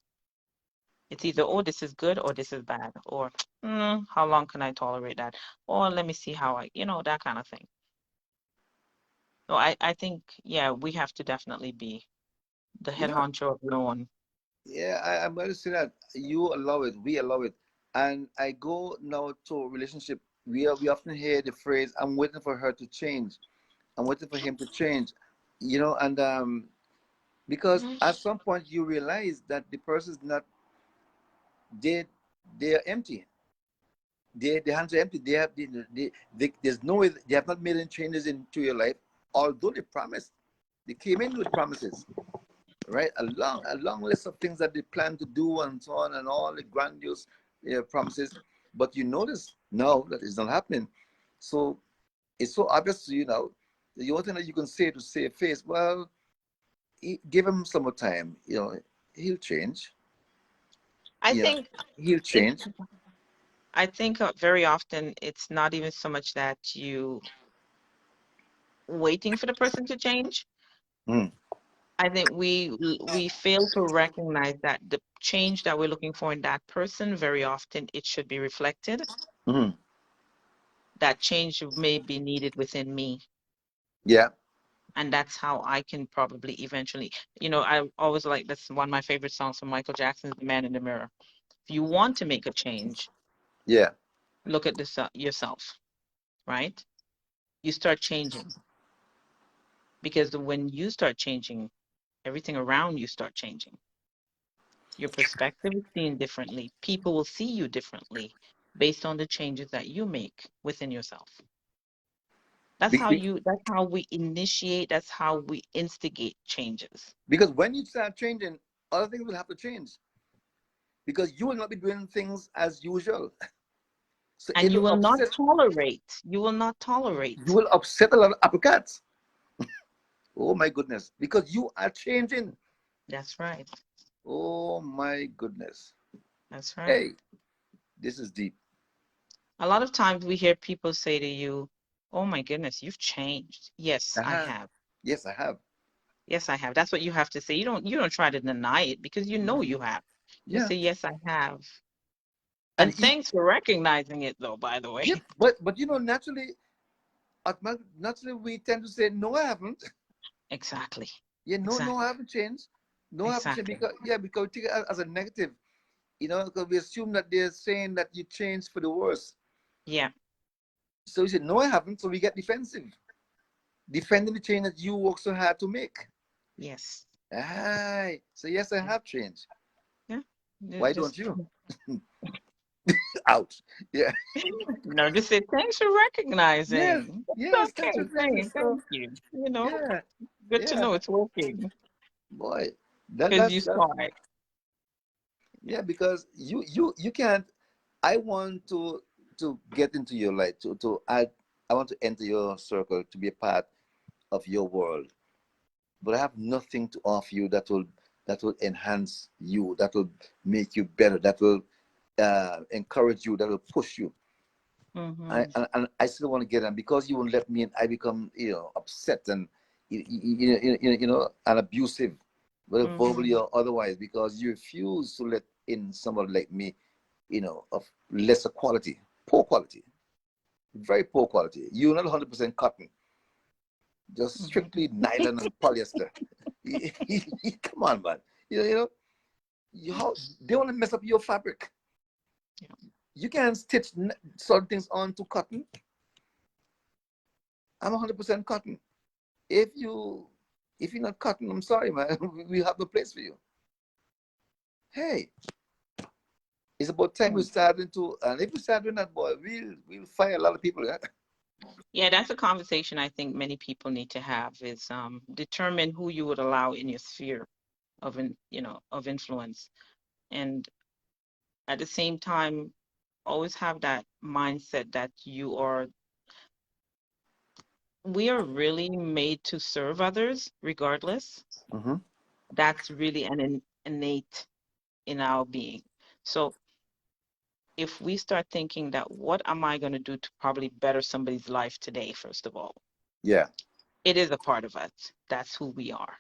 It's either, oh, this is good or this is bad, or how long can I tolerate that? Or let me see how that kind of thing. So I think, yeah, we have to definitely be the You head know, honcho of no one. yeah, I'm going to say that you allow it, we allow it. And I go now to a relationship. We often hear the phrase, I'm waiting for her to change. I'm waiting for him to change. And because at some point you realize that the person is not, they they're empty. Their hands are empty. There's no way, they have not made any changes into your life, although they promised. They came in with promises, right? A long list of things that they plan to do and so on, and all the grandiose promises. But you notice now that it's not happening. So it's so obvious to you now. The only thing that you can say to save face, well, give him some more time. He'll change. I You know, think he'll it's, change. I think very often it's not even so much that you waiting for the person to change. Mm, I think we fail to recognize that the change that we're looking for in that person, very often it should be reflected. mm, That change may be needed within me. yeah, And that's how I can probably eventually, I always like this one of my favorite songs from Michael Jackson's The Man in the Mirror. If you want to make a change, yeah. look at this yourself, right? You start changing because when you start changing, everything around you start changing. Your perspective is seen differently. People will see you differently based on the changes that you make within yourself. Be- be- That's how we initiate, that's how we instigate changes. because when you start changing, other things will have to change because you will not be doing things as usual. So And it'll you will not upset. tolerate, you will not You tolerate. will upset a lot of apple cats. Oh my goodness, because you are changing. That's right. Oh my goodness. That's right. Hey, this is deep. A lot of times we hear people say to you, "Oh my goodness, you've changed." Yes, I Uh-huh. have. Yes, I have. Yes, I have. That's what you have to say. You don't try to deny it because you know Mhm. you have. Just Yeah, say, "Yes, I have." and And thanks for recognizing it though, by the way. yeah, but naturally, naturally, we tend to say, no, I haven't. Exactly. Yeah, no, no, I Exactly. haven't changed. No, I haven't changed Exactly. because we take it as a negative. because we assume that they're saying that you changed for the worse. Yeah. So you said, no, I haven't. So we get defensive, defending the change that you worked so hard to make. Yes. Aye. So yes, I Yeah. have changed. Yeah. Why don't Just you? Out. Yeah. just say thanks for Yes. recognizing. Yes. It's That's okay. what it is. So Thank you. yeah. Good to Yeah. know it's working Boy. That because that's you that's saw it. yeah, because you can't. I want to get into your life, to add. I want to enter your circle, to be a part of your world, but I have nothing to offer you that will enhance you, that will make you better, that will encourage you, that will push you. Mm-hmm. And I still want to get in, because you won't let me in. I become upset and and abusive, whether verbally Mm-hmm. or otherwise, because you refuse to let in somebody like me, of lesser quality, poor quality, very poor quality. You're not 100% cotton, just Mm-hmm. strictly nylon and polyester. Come on, man. How they want to mess up your fabric. Yeah. You can't stitch certain things onto cotton. I'm 100% cotton. If you if you're not cotton, I'm sorry, man. We have no place for you. Hey, it's about time we Mm. start into, and if we start doing that, boy, we'll fire a lot of people. Yeah? Yeah, that's a conversation I think many people need to have is determine who you would allow in your sphere of influence. And at the same time, always have that mindset that we are really made to serve others regardless. Mm-hmm. That's really innate in our being. So if we start thinking that what am I going to do to probably better somebody's life today, first of all, Yeah. it is a part of us. That's who we are.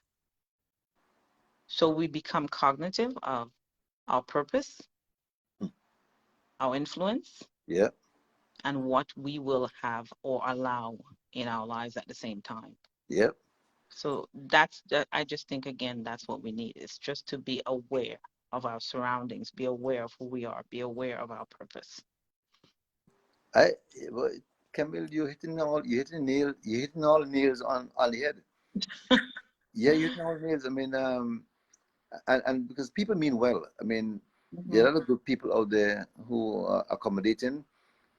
So we become cognitive of our purpose, our influence, Yeah. and what we will have or allow in our lives at the same time. Yeah. So that's that. I just think again, that's what we need is just to be aware of our surroundings, be aware of who we are, be aware of our purpose. I well, Camille, you're hitting all the nails on the head. Yeah, you're hitting all the nails. I mean, and because people mean well. I mean, there Hmm. are a lot of good people out there who are accommodating,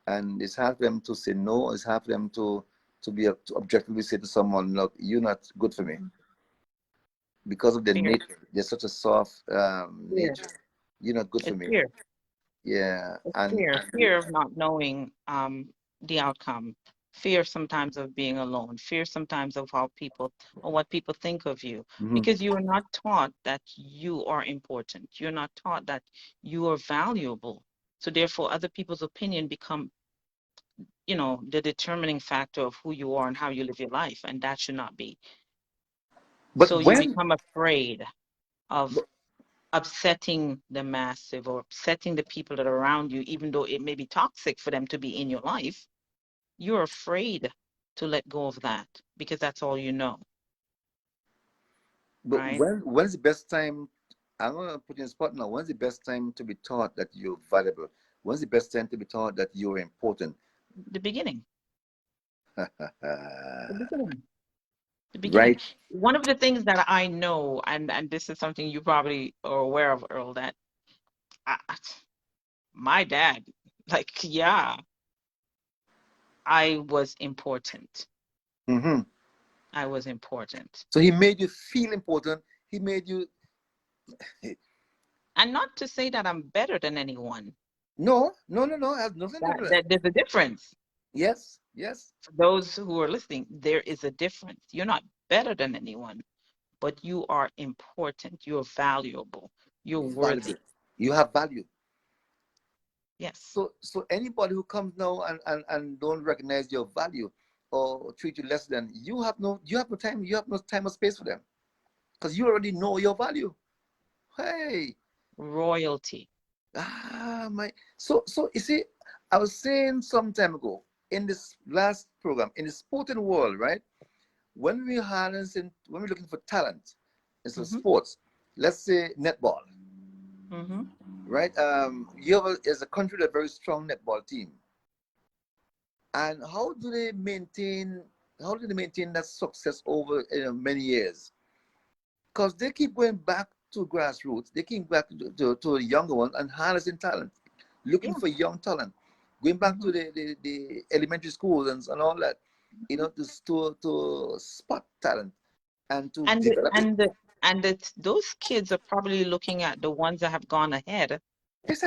and it's hard for them to say no. It's hard for them to objectively say to someone, "Look, you're not good for me," because of their Fear, nature. They're such a soft fear. nature. You're not good for It's me. fear. Yeah, It's and fear. Fear of not knowing the outcome. Fear sometimes of being alone. Fear sometimes of how people or what people think of you. mhm. Because you are not taught that you are important. You're not taught that you are valuable. So therefore other people's opinion become, the determining factor of who you are and how you live your life. And that should not be. But So you when become afraid of but- upsetting the massive or upsetting the people that are around you, even though it may be toxic for them to be in your life, you're afraid to let go of that because that's all you know, but right? when's the best time? I'm gonna put you in the spot now. When's the best time to be taught that you're valuable? When's the best time to be taught that you're important? The beginning, the beginning, the beginning. Right. One of the things that I know, and this is something you probably are aware of, Earl, that I, my dad, like, yeah, I was important. Hmm. I was important. So he made you feel important. He made you. And not to say that I'm better than anyone. No, no, no, no. It has nothing to do with that. That there's a difference. Yes, yes. For those who are listening, there is a difference. You're not better than anyone, but you are important. You're valuable. You're Valuable. worthy. You have value. Yes. So anybody who comes now and don't recognize your value or treat you less than, you have no time or space for them, because you already know your value. Hey, Royalty. my. So you see, I was saying some time ago in this last program, in the sporting world, right? When we're looking for talent in some Hmm. sports, let's say netball. Mm-hmm. right? You have as a country a very strong netball team, and how do they maintain that success over many years? Because they keep going back to grassroots, they keep back to the younger ones and harnessing talent, looking Yeah. for young talent, going back to Mm-hmm. the elementary schools and all that, to spot talent and to And the, develop it. and the, and it's, those kids are probably looking at the ones that have gone ahead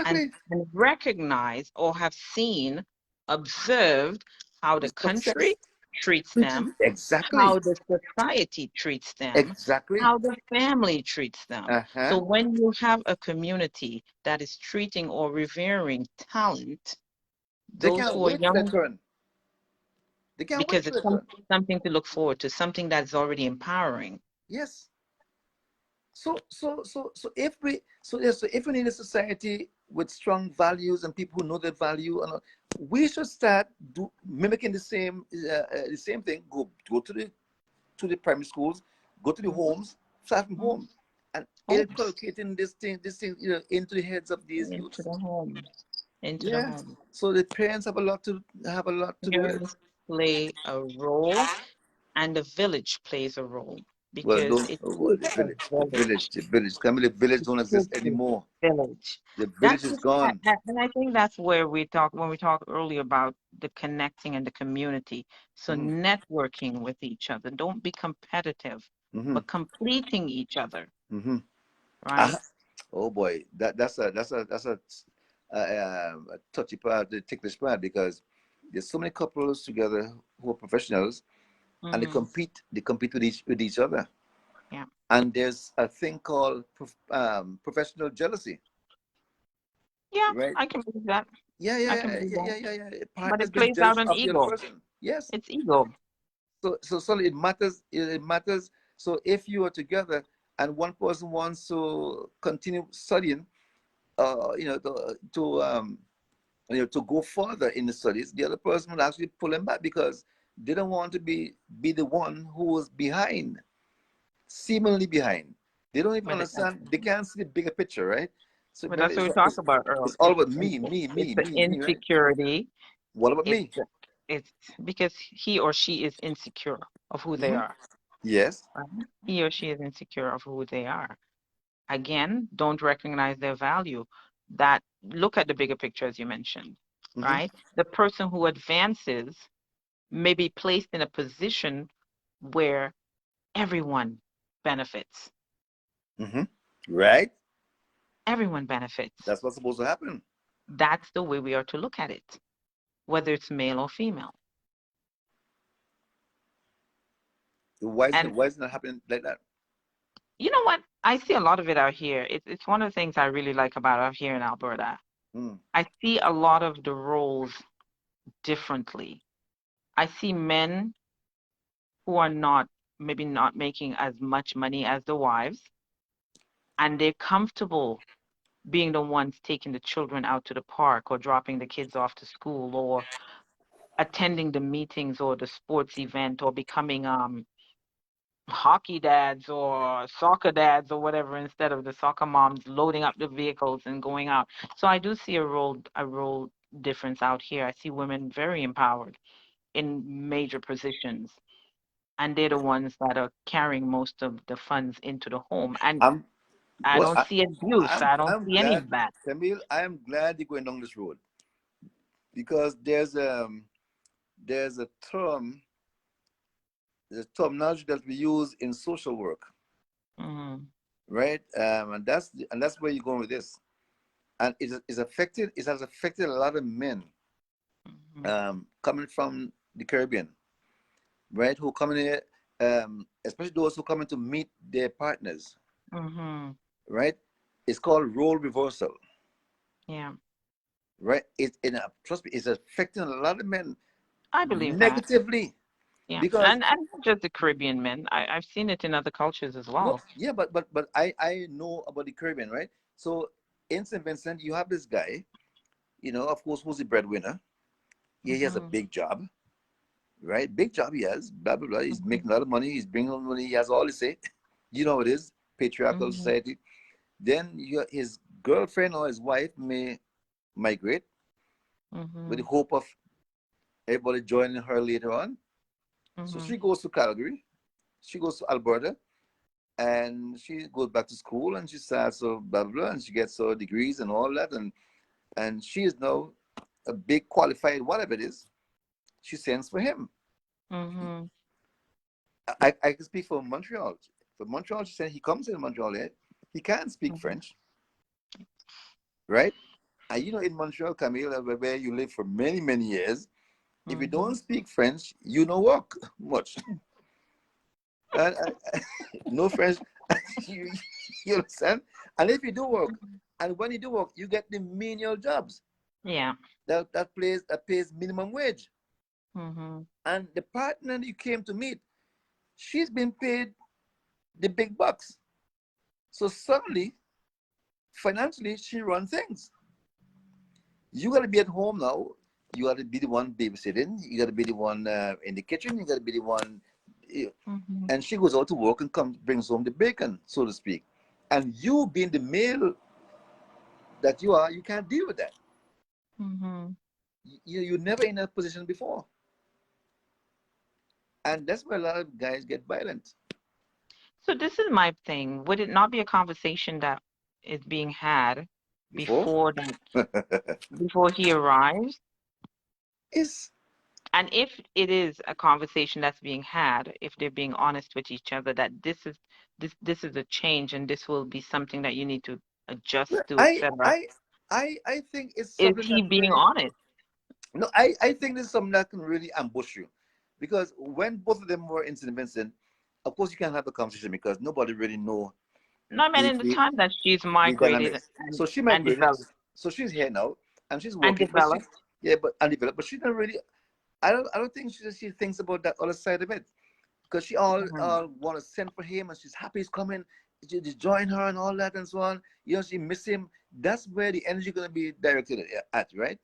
and, Exactly. and recognize or have seen, observed how The the country success. treats them, Exactly. how the society treats them, Exactly. how the family treats them. Uh-huh. So when you have a community that is treating or revering talent, They those can't who are wait for their young, turn. They can't wait because for it's their turn. something to look forward to, something that's already empowering. Yes. So if we need a society with strong values and people who know their value, and we should start mimicking the same thing. Go to the primary schools, go to the Mhm, homes, start from mhm. home, and Homes, inculcating this thing into the heads of these into youths. the homes, into the Yeah. homes. So the parents have a lot to do with it. Parents play a role, and the village plays a role, Well, because don't it oh, well, takes a village. the village. Camille, the village It don't exist takes a anymore. village. The village That's is just, gone. and I think that's where we talk when we talk earlier about the connecting and the community. So Hmm. networking with each other. Don't be competitive, Hmm. but completing each other, Hmm. right? Oh boy, a touchy part, the ticklish part, because there's so many couples together who are professionals, and Mm-hmm. they compete with each other, Yeah. and there's a thing called professional jealousy, Yeah, right? I can believe that. Yeah, I yeah, can believe that. yeah. But Partners it get plays out jealous on of the other ego. person. Yes. It's ego. So it matters. It matters. So if you are together and one person wants to continue studying, to go further in the studies, the other person will actually pull them back because they don't want to be the one who is behind, seemingly behind. They don't even But understand. They can't see the bigger picture, right? So but remember, that's what we talked about it's earlier. all about me, me, It's me, the me, me, right? insecurity. What about It's me? it's because he or she is insecure of who they Hmm. are. Yes. Right? He or she is insecure of who they are. Again, don't recognize their value. That look at the bigger picture as you mentioned, Hmm. right? The person who advances may be placed in a position where everyone benefits. Hmm. Right. Everyone benefits. That's what's supposed to happen. That's the way we are to look at it, whether it's male or female. And Why isn't it happening like that? you know what? I see a lot of it out here. It's one of the things I really like about out here in Alberta. Mm. I see a lot of the roles differently. I see men who are not, maybe not making as much money as the wives, and they're comfortable being the ones taking the children out to the park or dropping the kids off to school or attending the meetings or the sports event or becoming hockey dads or soccer dads or whatever instead of the soccer moms loading up the vehicles and going out. So I do see a role difference out here. I see women very empowered in major positions, and they're the ones that are carrying most of the funds into the home. And I'm I well. don't see abuse. I don't I'm see any glad, of that. Camille. I am glad you're going down this road because there's a terminology that we use in social work, Mm-hmm. right? And that's where you're going with this. And it has affected a lot of men Mm-hmm. coming from the Caribbean, right? Who come in here, especially those who come in to meet their partners, Mm-hmm. right? It's called role reversal, Yeah, right? Trust me, it's affecting a lot of men I believe that. negatively Yeah, because and not just the Caribbean men. I've seen it in other cultures as no, well. yeah, but I know about the Caribbean, right? So in St. Vincent, you have this guy, of course, who's the breadwinner. He has a Mm-hmm. big job, right? Big job he has, blah blah blah. He's Mm-hmm. making a lot of money. He's bringing money. He has all to say. You know how it is, patriarchal Mm-hmm. society. Then his girlfriend or his wife may migrate with the Mhm. hope of everybody joining her later on. So Mhm. she goes to Calgary, she goes to Alberta, and she goes back to school and she starts so blah blah, blah and she gets her degrees and all that, and she is now a big qualified whatever it is. She sends for him. Mhm. I can speak for Montreal. For Montreal, she said he comes in Montreal. He can't speak Mhm. French, right? And in Montreal, Camille, where you live for many, many years, if you don't Mhm. speak French, you don't work much. And no French, you, you understand? And if you do work, and when you do work, you get the menial jobs Yeah. that pays minimum wage. Mhm. And the partner you came to meet, she's been paid the big bucks. So suddenly, financially, she runs things. You got to be at home now. You got to be the one babysitting. You got to be the one in the kitchen. You got to be the one. Mhm. And she goes out to work and comes brings home the bacon, so to speak. And you being the male that you are, you can't deal with that. Mhm. You're never in that position before, and that's where a lot of guys get violent. So this is my thing. Would it not be a conversation that is being had Before, before he arrives? it's And if it is a conversation that's being had, if they're being honest with each other, that this is a change and this will be something that you need to adjust to, I etc. I I think it's Is something he that being really honest? no. I think this is something that can really ambush you, because when both of them were in St. Vincent, of course you can have a conversation because nobody really know No, I mean the in the the, time that she's the migrated dynamics. So she and migrated, developed so she's here now and she's and working, but she developed. yeah, but undeveloped, but she don't really. I don't think she thinks about that other side of it, because she Mhm. all want to send for him and she's happy he's coming to join her and all that and so on. She miss him. That's where the energy gonna be directed at, right?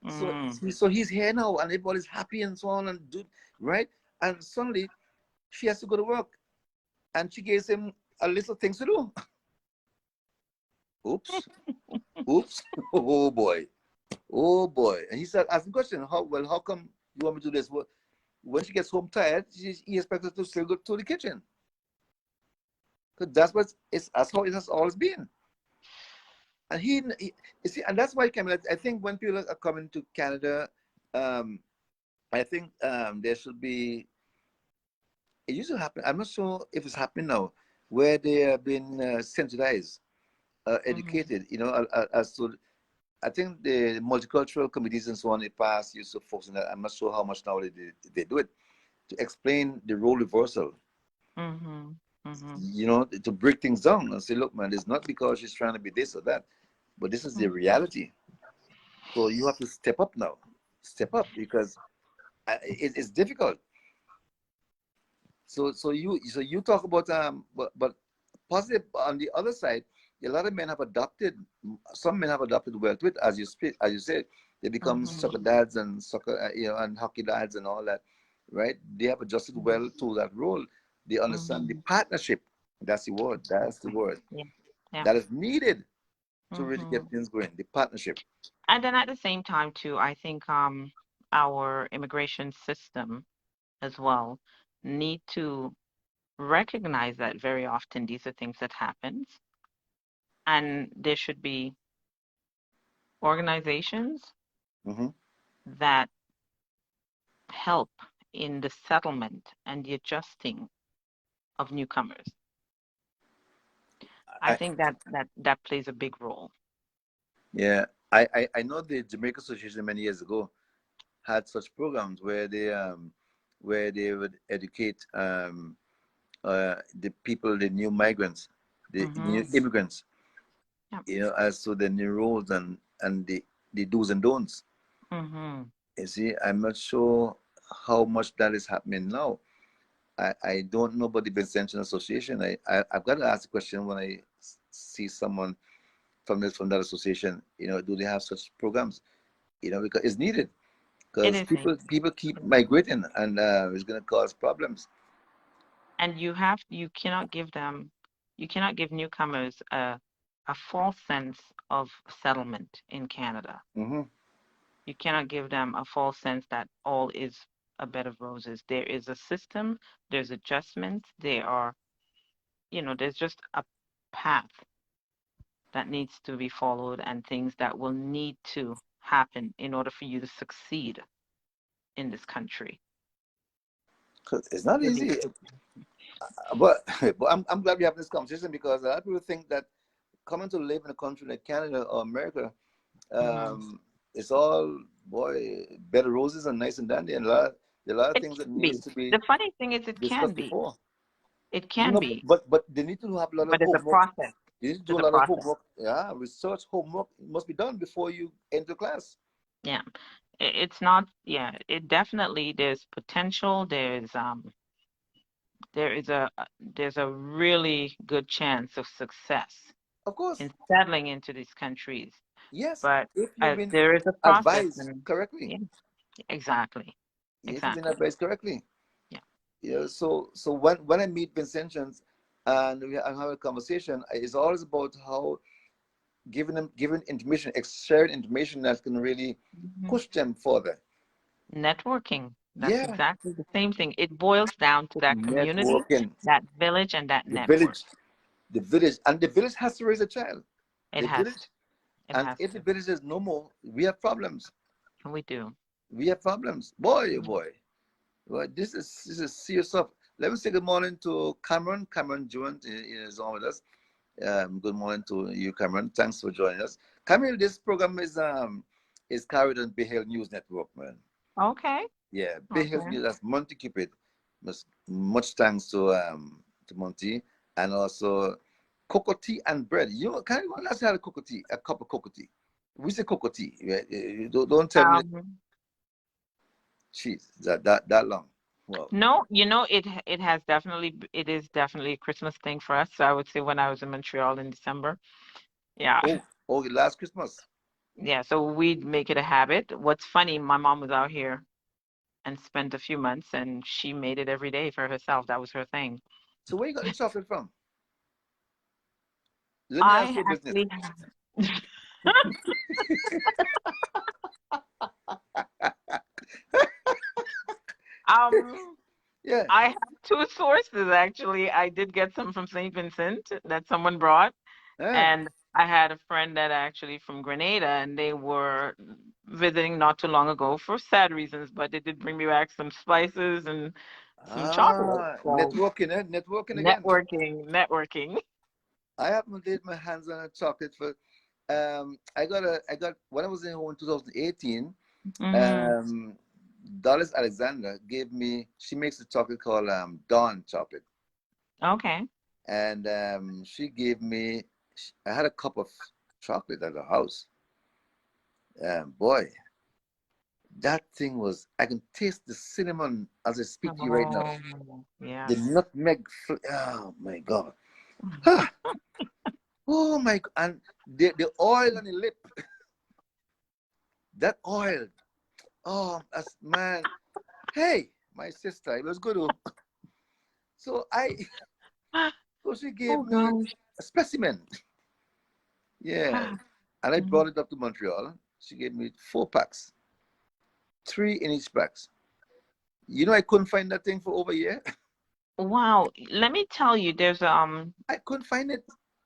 So Mm. so he's here now and everybody's happy and so on and do right. And suddenly she has to go to work and she gives him a list of things to do. Oops, oops, oh boy, oh boy. And he started asking questions. How come you want me to do this? Well, when she gets home tired, he expects her to still go to the kitchen. Because that's how it has always been. And you see, and that's why Camila, I think when people are coming to Canada, um, I think there should be. It used to happen. I'm not sure if it's happening now, where they have been sensitized, Mhm. educated. As to I think the multicultural committees and so on in the past used to focus on that. I'm not sure how much now they do it to explain the role reversal. Mhm. Mhm. To break things down and say, look, man, it's not because she's trying to be this or that, but this is the Mhm. reality. So you have to step up now, step up because it's difficult. So you talk about but positive on the other side, a lot of men have adopted. Some men have adopted well to it, as you said, they become Mhm. soccer dads and soccer, and hockey dads and all that, right? They have adjusted well to that role. They understand the Mhm. partnership. That's the word. That's the word Yeah. Yeah. that is needed to really get Mhm. things going. The partnership. And then at the same time too, I think our immigration system as well need to recognize that very often these are things that happens and there should be organizations Hmm. that help in the settlement and the adjusting of newcomers. I I, think that plays a big role. yeah, I know the Jamaica Association many years ago had such programs where they would educate the people, the new migrants, the new Mhm. immigrants, Yeah. as to the new rules and the do's and don'ts. Mhm. You see, I'm not sure how much that is happening now. I don't know about the Vincentian Association. I've got to ask the question when I see someone from that association. Do they have such programs? Because it's needed. It Because is needed. people keep It is needed. migrating, and it's going to cause problems. And you cannot give newcomers a a false sense of settlement in Canada. Mm-hmm. You cannot give them a false sense that all is a bed of roses. There is a system, there's adjustments, there's just a path that needs to be followed and things that will need to happen in order for you to succeed in this country. 'Cause it's not Really, easy. But but I'm glad we have this conversation because a lot of people think that coming to live in a country like Canada or America, mhm. it's all boy bed of roses and nice and dandy, and there are a lot of It things that can needs be. to be The funny thing is, it can discussed be. before. It You can know, be, but they need to have a lot of but it's a homework. process. You need to do There's a a lot of process. homework. Yeah, research homework must be done before you enter class. Yeah. It's not, yeah, it definitely, there's potential. There's a really good chance of success Of course, in settling into these countries. yes, But if you've been there is a process, advised and correctly. yeah, exactly, If you've been exactly. advised correctly. Yeah. Yeah, so when I meet Vincentians and I have a conversation, it's always about how giving information, sharing information that can really Mhm. push them further. Networking. That's Yeah, exactly the same thing. It boils down to that community, networking, that village, and that the network. village, and the village has to raise a child. It The has village, to. It and has if the to. village is no more, we have problems. And we do. We have problems, boy, oh Mhm. boy. Well, this is serious stuff. Let me say good morning to Cameron. Cameron Jewett is on with us. Good morning to you, Cameron. Thanks for joining us. Cameron, this program is carried on Bay Hill News Network, man. Okay. Yeah, Bay Hill Okay. News. That's Monty Cupid. Much thanks to Monty and also cocoa tea and bread. You know, can you let's have a cocoa tea, a cup of cocoa tea. We say cocoa tea. Yeah, don't tell me Um, cheese that long. Well, no, it is definitely a Christmas thing for us. So I would say when I was in Montreal in December. Yeah. oh, last Christmas. Yeah. So we'd make it a habit. What's funny, my mom was out here and spent a few months and she made it every day for herself. That was her thing. So where you got the chocolate from? Let me ask I you a business. actually um Yeah. I have two sources actually. I did get some from St. Vincent that someone brought, Ah, and I had a friend that actually from Grenada, and they were visiting not too long ago for sad reasons, but they did bring me back some spices and some chocolate. So networking, networking again. networking. I haven't laid my hands on a chocolate for. I got when I was in home in 2018. Hmm. Um, Dallas Alexander gave me. She makes a chocolate called Dawn chocolate, Okay. and she gave me. I had a cup of chocolate at the house. Boy, that thing was. I can taste the cinnamon as I speak to you right now. Oh, The yes. nutmeg. Oh my god. Ah, oh my. And the oil on the lip. That oil. Oh, that's man. Hey, my sister. It was good. Oh. So so she gave Oh me gosh. a specimen. Yeah. And I Mhm. brought it up to Montreal. She gave me 4 packs, 3 in each packs. You know, I couldn't find that thing for over a year. Wow. Let me tell you, there's I couldn't find it.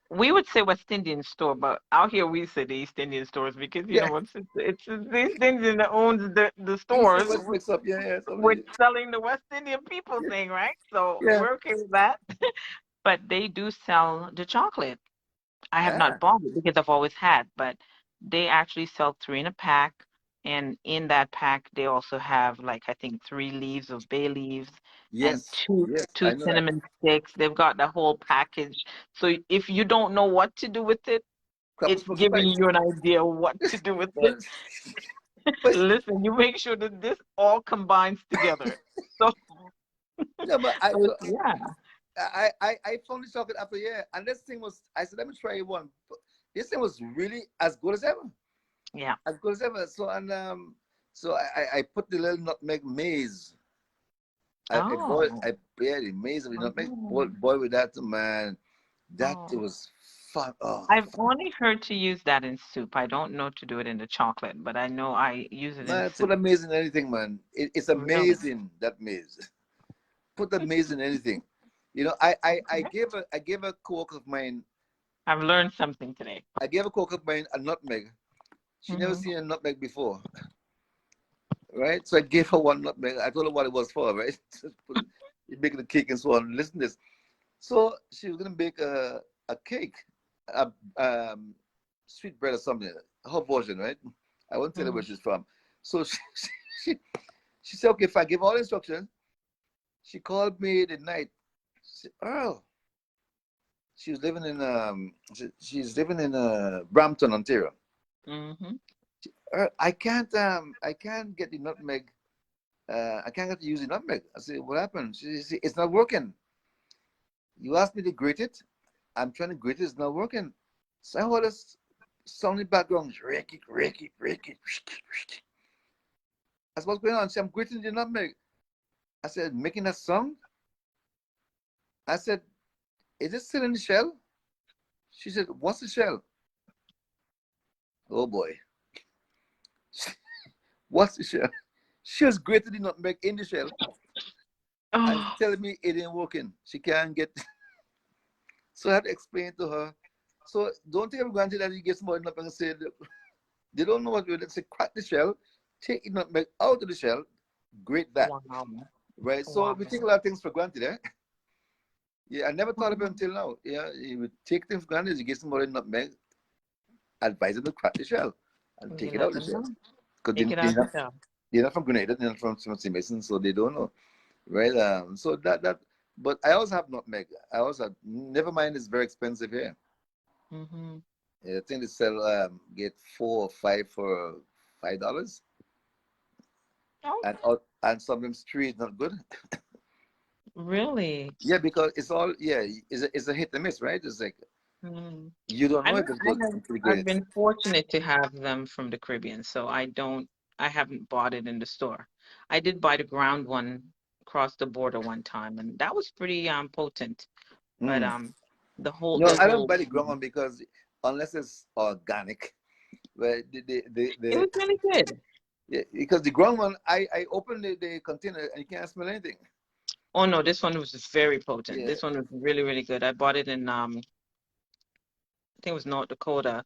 we would say West Indian store, but out here we say the East Indian stores because you know Yeah. what's it's the East Indian that owns the East and stores. West mix up. Yeah, yeah. We're selling the West Indian people Yeah. thing, right? So Yeah. we're okay with that. But they do sell the chocolate. I have not Ah, bought it because I've always had, but they actually sell three in a pack. And in that pack, they also have like I think 3 leaves of bay leaves and yes. two Yes. two I know that. cinnamon sticks. They've got the whole package. So if you don't know what to do with it, Crackers, it's smoke giving spice. you an idea what to do with it. But, but Listen, you make sure that this all combines together. So, no, but yeah, I found the chocolate after a year, and this thing was. I said, let me try one. But this thing was really as good as ever, yeah. as good as ever. So so I put the little nutmeg maize. I boiled. Oh, I barely maize with nutmeg. oh, Boil with that, man. That oh. was fun. Oh, I've only heard to use that in soup. I don't know to do it in the chocolate, but I know I use it in man, put soup. a maize in anything, man. It's Really? amazing, that maize. Put the maize in anything. You know, Okay. I gave a cook of mine, I've learned something today. I gave a cook of mine a nutmeg. She never Hmm. seen a nutmeg before, right? So I gave her one nutmeg. I told her what it was for, right? Just put it, you make the cake and so on. Listen to this. So she was gonna bake a cake, a sweet bread or something, her version, right? I won't tell her where Hmm. she's from. So she, she said, okay, if I give all instructions, she called me the night. She said, Earl, she was living in she's living in Brampton, Ontario. Hmm. Earl, I can't get the nutmeg. I can't get to use the nutmeg. I said, what happened? She said, it's not working. You asked me to grate it. I'm trying to grate it. It's not working. So I heard this sound in the background. Ricky, Ricky, Ricky, Ricky, Ricky. That's what's going on. She said, I'm grating the nutmeg. I said, making that sound? I said, is it still in the shell? She said, what's the shell? Oh boy. What's the shell? She was grating the nutmeg in the shell and Oh, telling me it ain't working. She can't get. So I had to explain to her. So don't take it for granted that you get somebody nutmeg and say, they don't know what to do. Let's say crack the shell, take the nutmeg out of the shell, grate that. wow. Right? So Wow. we take a lot of things for granted, eh? Yeah, I never thought of it until now. Yeah, you would take things for granted. You get somebody nutmeg, advise them to crack the shell and You take it out of the never shell. know. Because Take it out the shell. they're not from Grenada, they're not from St. Mason, so they don't know. Right? So but I also have nutmeg. I also have, never mind, it's very expensive here. Hmm. Yeah, I think they sell get 4 or 5 for $5, Oh, and sometimes 3 is not good. really? Yeah, because it's all it's a hit and miss, right? It's like Mm. you don't I know know if it's good until you get I've it. been fortunate to have them from the Caribbean, so I haven't bought it in the store. I did buy the ground one across the border one time, and that was pretty potent. But Mm. No, the I don't whole buy the ground one because unless it's organic, but it was really good. yeah, because the ground one, I open the container and you can't smell anything. Oh no, this one was very potent. Yeah. This one was really, really good. I bought it in I think it was North Dakota.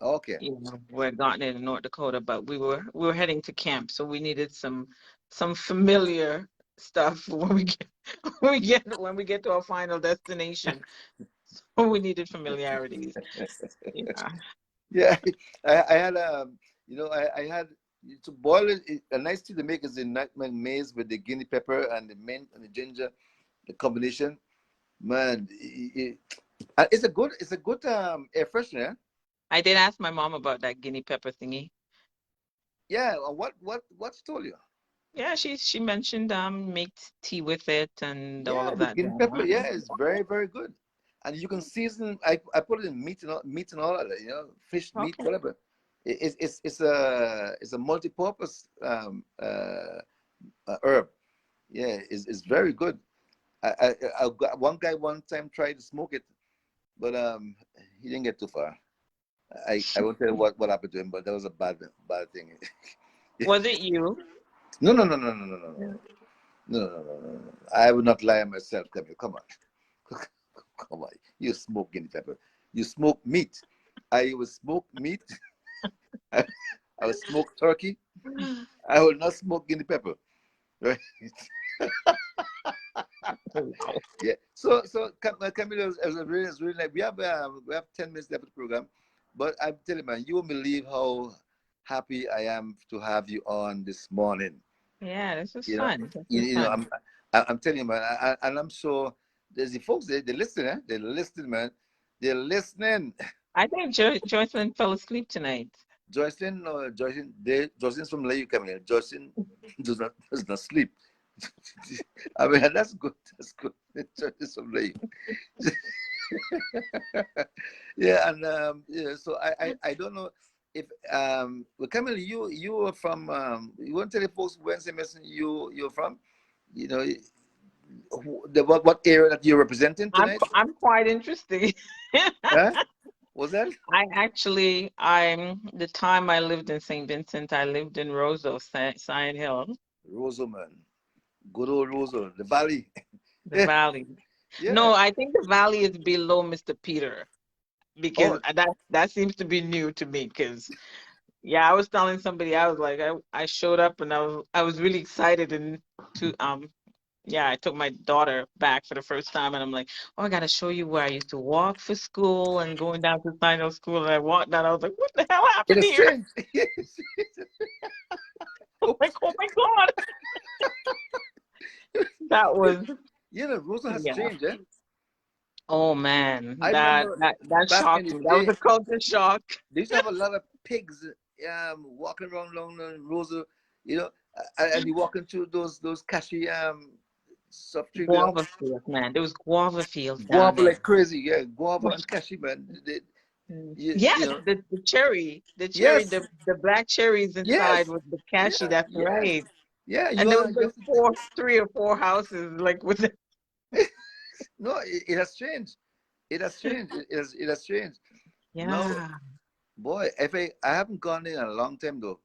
Okay. You know, we're gotten it in North Dakota, but we were heading to camp, so we needed some familiar stuff when we get when we get to our final destination. So we needed familiarities. Yeah. Yeah, I had I had to boil it. A nice thing to make is the nutmeg maize with the guinea pepper and the mint and the ginger, the combination. Man, it's a good air freshener. I did ask my mom about that guinea pepper thingy. Yeah, what she told you? Yeah, she mentioned make tea with it and all Yeah, of the that. guinea Yeah. pepper. Yeah, it's very very good, and you can season. I put it in meat and all of that. You know, fish, meat, Okay. whatever. It's a multi-purpose herb. Yeah, it's very good. One guy one time tried to smoke it, but he didn't get too far. I won't tell you what happened to him, but that was a bad thing. Was it you? No, no, no, no, no, no, no, no. No, no, no, no, no, no. I would not lie on myself, Camille. Come on. Come on. You smoke guinea pepper. You smoke meat. I will smoke meat. I, I will smoke turkey. I will not smoke guinea pepper. Right? Wow. Yeah. So Camille, it's really like we have 10 minutes left of the program, but I'm telling you, man, you won't believe how happy I am to have you on this morning. Yeah, this was You know, fun. This was you know, fun. I'm telling you, man, and I'm sure there's the folks they're listening, eh? They're listening, man. They're listening. I think Joycelyn fell asleep tonight. Joycelyn's from Layu coming here. Joycelyn does not sleep. I mean, that's good. That's good. Joycelyn's from Layu. Yeah, and yeah, so I don't know if well, Camille, you are from you want to tell the folks Wednesday Mason you're from, you know, What area that you're representing tonight? I'm quite interested. Huh? Was that I'm the time I lived in St. Vincent, I lived in Roseau, Sion Hill, Roseau, man? Good old Roseau, the valley. the valley. Yeah. No, I think the valley is below Mr. Peter because Oh, that seems to be new to me. Because yeah, I was telling somebody I was like I showed up and I was really excited and to yeah, I took my daughter back for the first time and I'm like, oh, I gotta show you where I used to walk for school and going down to Sinai school and I walked down. I was like, what the hell it happened has here? changed. Like, Oops. oh my God. That was You know, Roseau has yeah. changed, eh? Oh man, I remember that back in shocked the me. That was day, a culture shock. they used to have a lot of pigs walking around along the Roseau, you know, and you walking through those cashew soft tree, you know, Guava fields, man. There was guava fields down guava there. like crazy, yeah, guava and cashew, man. You Yes, know, the cherry, yes, the black cherries inside yes, with the cashew. yeah, That's yes, right. yeah. And there was You like have to, three or four houses, like with no, it has changed. It has changed. It has changed. No, yeah. boy, if I haven't gone in a long time though.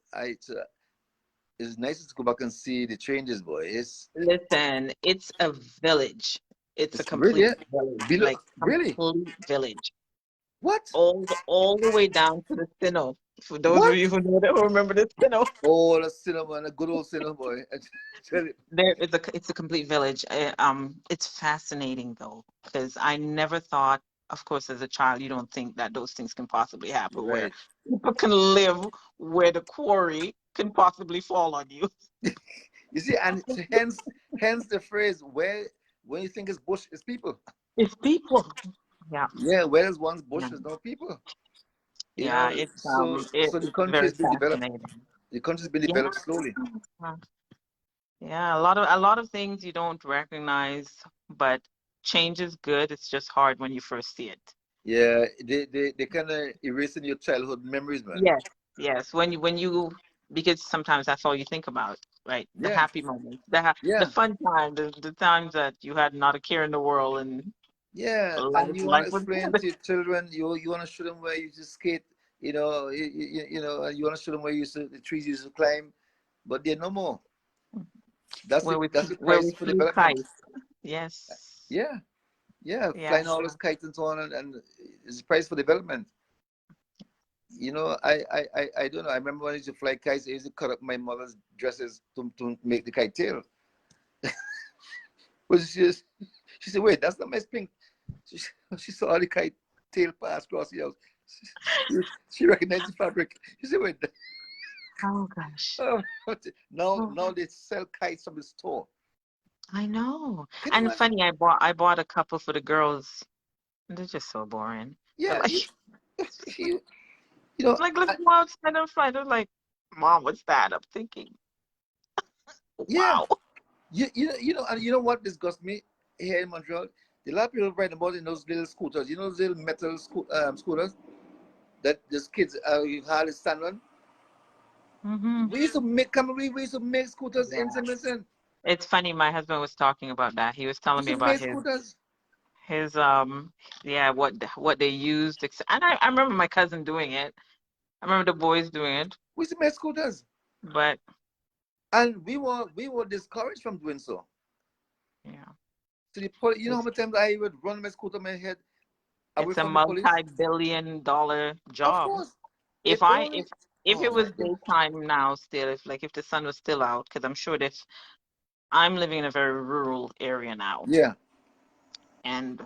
It's nice to go back and see the changes, boy. Listen, it's a village. It's a It's really complete it. village, Below, like really? complete village. What? All the way down to the Sinnoh. For those of What? you who remember the Sinnoh. Oh, the cinema, the good old cinema, boy. I tell you. There is it's a complete village. It's fascinating though, because I never thought, of course, as a child, you don't think that those things can possibly happen where Right. people can live where the quarry can possibly fall on you. You see, and hence the phrase where when you think it's bush, it's people. It's people. Yeah, Yeah, where there's one's bush, yeah, there's no people. You yeah. know, so the It's country very has been developed. fascinating. The country's been Yeah, developed slowly. yeah. A lot of things you don't recognize, but change is good. It's just hard when you first see it. Yeah, they kind of erasing your childhood memories, man. Yes, yes. When you because sometimes that's all you think about, right? The Yeah, happy moments, the yeah, fun time, the times that you had not a care in the world and yeah. And you want life to was explain good. to your children, you want to show them where you just skate, and you want to show them where the trees you used to climb, but they're no more. That's the Where price we for flew development. kites. Yes. Yeah, yeah, Yeah. flying all those kites and so on, and it's the price for development. You know, I don't know. I remember when I used to fly kites, I used to cut up my mother's dresses to make the kite tail. But she said, wait, that's not my spring. She, she saw the kite tail pass across the house. She recognized the fabric. She said, wait, Oh gosh. oh, Oh, now they sell kites from the store. I know. Can you And imagine? funny, I bought a couple for the girls. They're just so boring. They're Yeah, like, you, you know, like let's go outside and fly. They're like, Mom, what's that? I'm thinking, yeah, wow. and you know what disgusts me here in Montreal? The lot of people write about in those little scooters. You know those little metal scooters that these kids you hardly stand on. Hmm. We used to make scooters in St. Yes. Vincent. It's funny, my husband was talking about that. He was We telling used me to about make scooters. his yeah, what they used. And I remember my cousin doing it. I remember the boys doing it, We used to make scooters, but and we were discouraged from doing so. yeah, To the point, you know how it's many times I would run my scooter my head away it's a from the police? multi-billion dollar Of job. course, If if I only. if Oh it my was God. daytime now still, if the sun was still out, because I'm sure that I'm living in a very rural area now, Yeah. and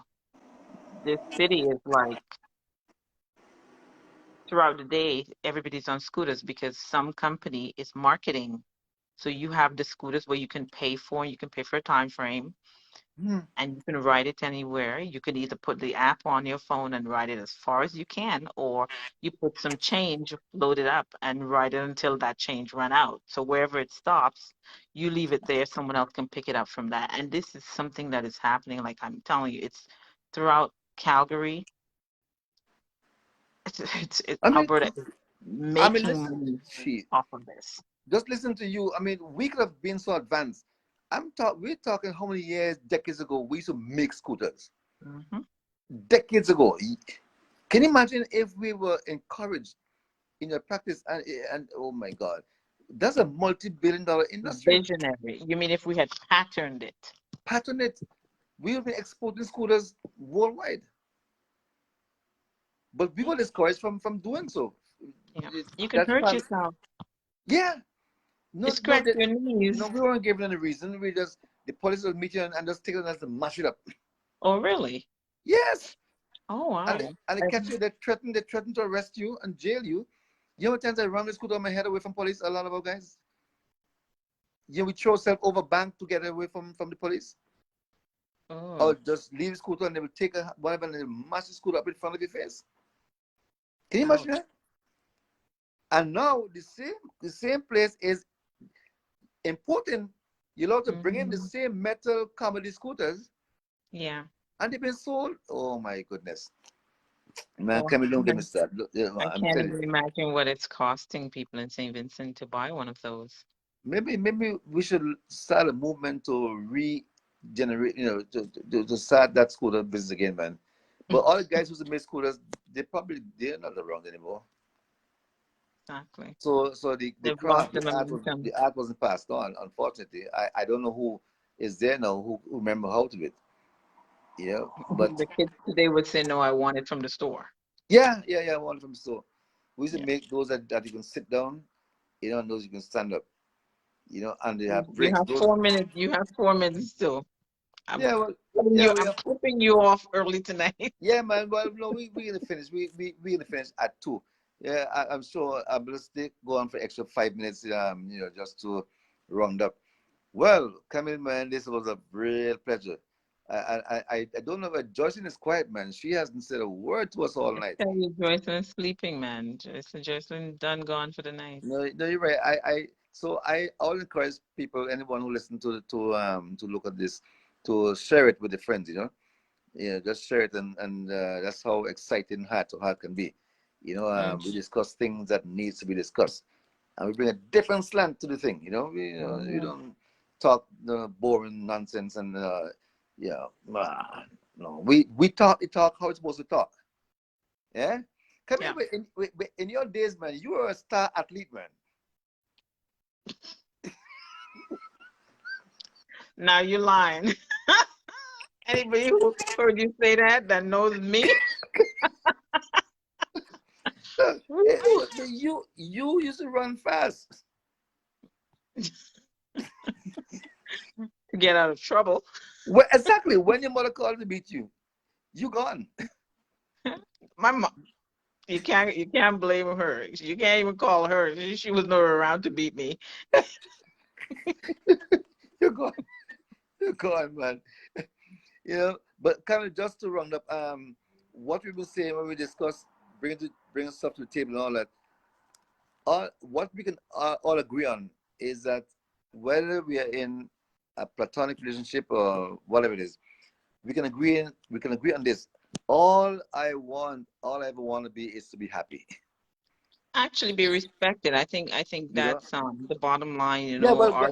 this city is like throughout the day, everybody's on scooters because some company is marketing. So you have the scooters where you can pay for, you can pay for a time frame, Hmm. and you can ride it anywhere. You can either put the app on your phone and ride it as far as you can, or you put some change, load it up, and ride it until that change run out. So wherever it stops, you leave it there. Someone else can pick it up from that. And this is something that is happening. Like I'm telling you, it's throughout Calgary. I mean, Alberta is making listen. money She off of this. just listen to you. I mean, we could have been so advanced. We're talking how many years, decades ago, we used to make scooters. Hmm. Decades ago. Can you imagine if we were encouraged in your practice and oh my God, that's a multi-billion-dollar industry. Visionary. You mean if we had patterned it? Pattern it. We will be exporting scooters worldwide, but we Yeah. were discouraged from doing so. Yeah. You can That's hurt part. yourself. Yeah. You No, no, scratch your no. knees. We weren't given any reason. We just the police will meet you and just take it and just mash it up. Oh, really? Yes. Oh, And they, wow. and they catch you. They threaten to arrest you and jail you. You know what times I ran the scooter on my head away from police? A lot of our guys. We throw ourselves over bank to get away from the police. Or Oh, just leave the scooter and they will take whatever and they will mash the scooter up in front of your face. Can you imagine ouch. that? And now the same place is important. You're allowed to bring in the Hmm. same metal comedy scooters Yeah. and they've been sold. Oh my goodness. Man, Oh, come on, don't get me started. Look, I I'm can't telling you. even imagine what it's costing people in St. Vincent to buy one of those. Maybe we should start a movement to regenerate, to start that scooter business again, man. But all the guys who make scooters, they're not around anymore. Exactly. So the They've craft, lost the momentum. the art wasn't passed on, unfortunately. I don't know who is there now who remember how to do it, But The kids today would say, no, I want it from the store. yeah, one from the store. We used to Yeah. make those that you can sit down, and those you can stand up, and they have You brakes. have Those 4 minutes. You have 4 minutes still. I'm Yeah, well, cutting yeah, you. we I'm have. flipping you off early tonight. Yeah, man. Well, no, we gonna finish. We gonna finish at 2. Yeah, I'm sure. I'm gonna go on for extra 5 minutes. Just to round up. Well, Camille, man, this was a real pleasure. I don't know if Joycelyn is quiet, man. She hasn't said a word to us all I night. tell you, Joycelyn's sleeping, man. Joycelyn done gone for the night. No, no, you're right. I'll encourage people, anyone who listen to look at this, to share it with their friends. Yeah, just share it, and that's how exciting heart to heart can be. Mm. We discuss things that needs to be discussed, and we bring a different slant to the thing. We Mhm. don't talk boring nonsense and yeah, no. We talk how it's supposed to talk. Yeah, come here. Yeah. In your days, man, you were a star athlete, man. Now you're lying. Anybody who heard you say that knows me. Woo. You used to run fast. To get out of trouble. Well, exactly. When your mother called to beat you, you gone. My mom. You can't blame her. You can't even call her. She was never around to beat me. You're gone. You're gone, man. But kind of just to round up, what we were saying when we discuss bringing stuff to the table and all that, what we can all agree on is that whether we are in a platonic relationship or whatever it is, we can agree on this. All I ever want to be is to be happy. Actually, be respected. I think You know? that's the bottom line. Yeah, well, Our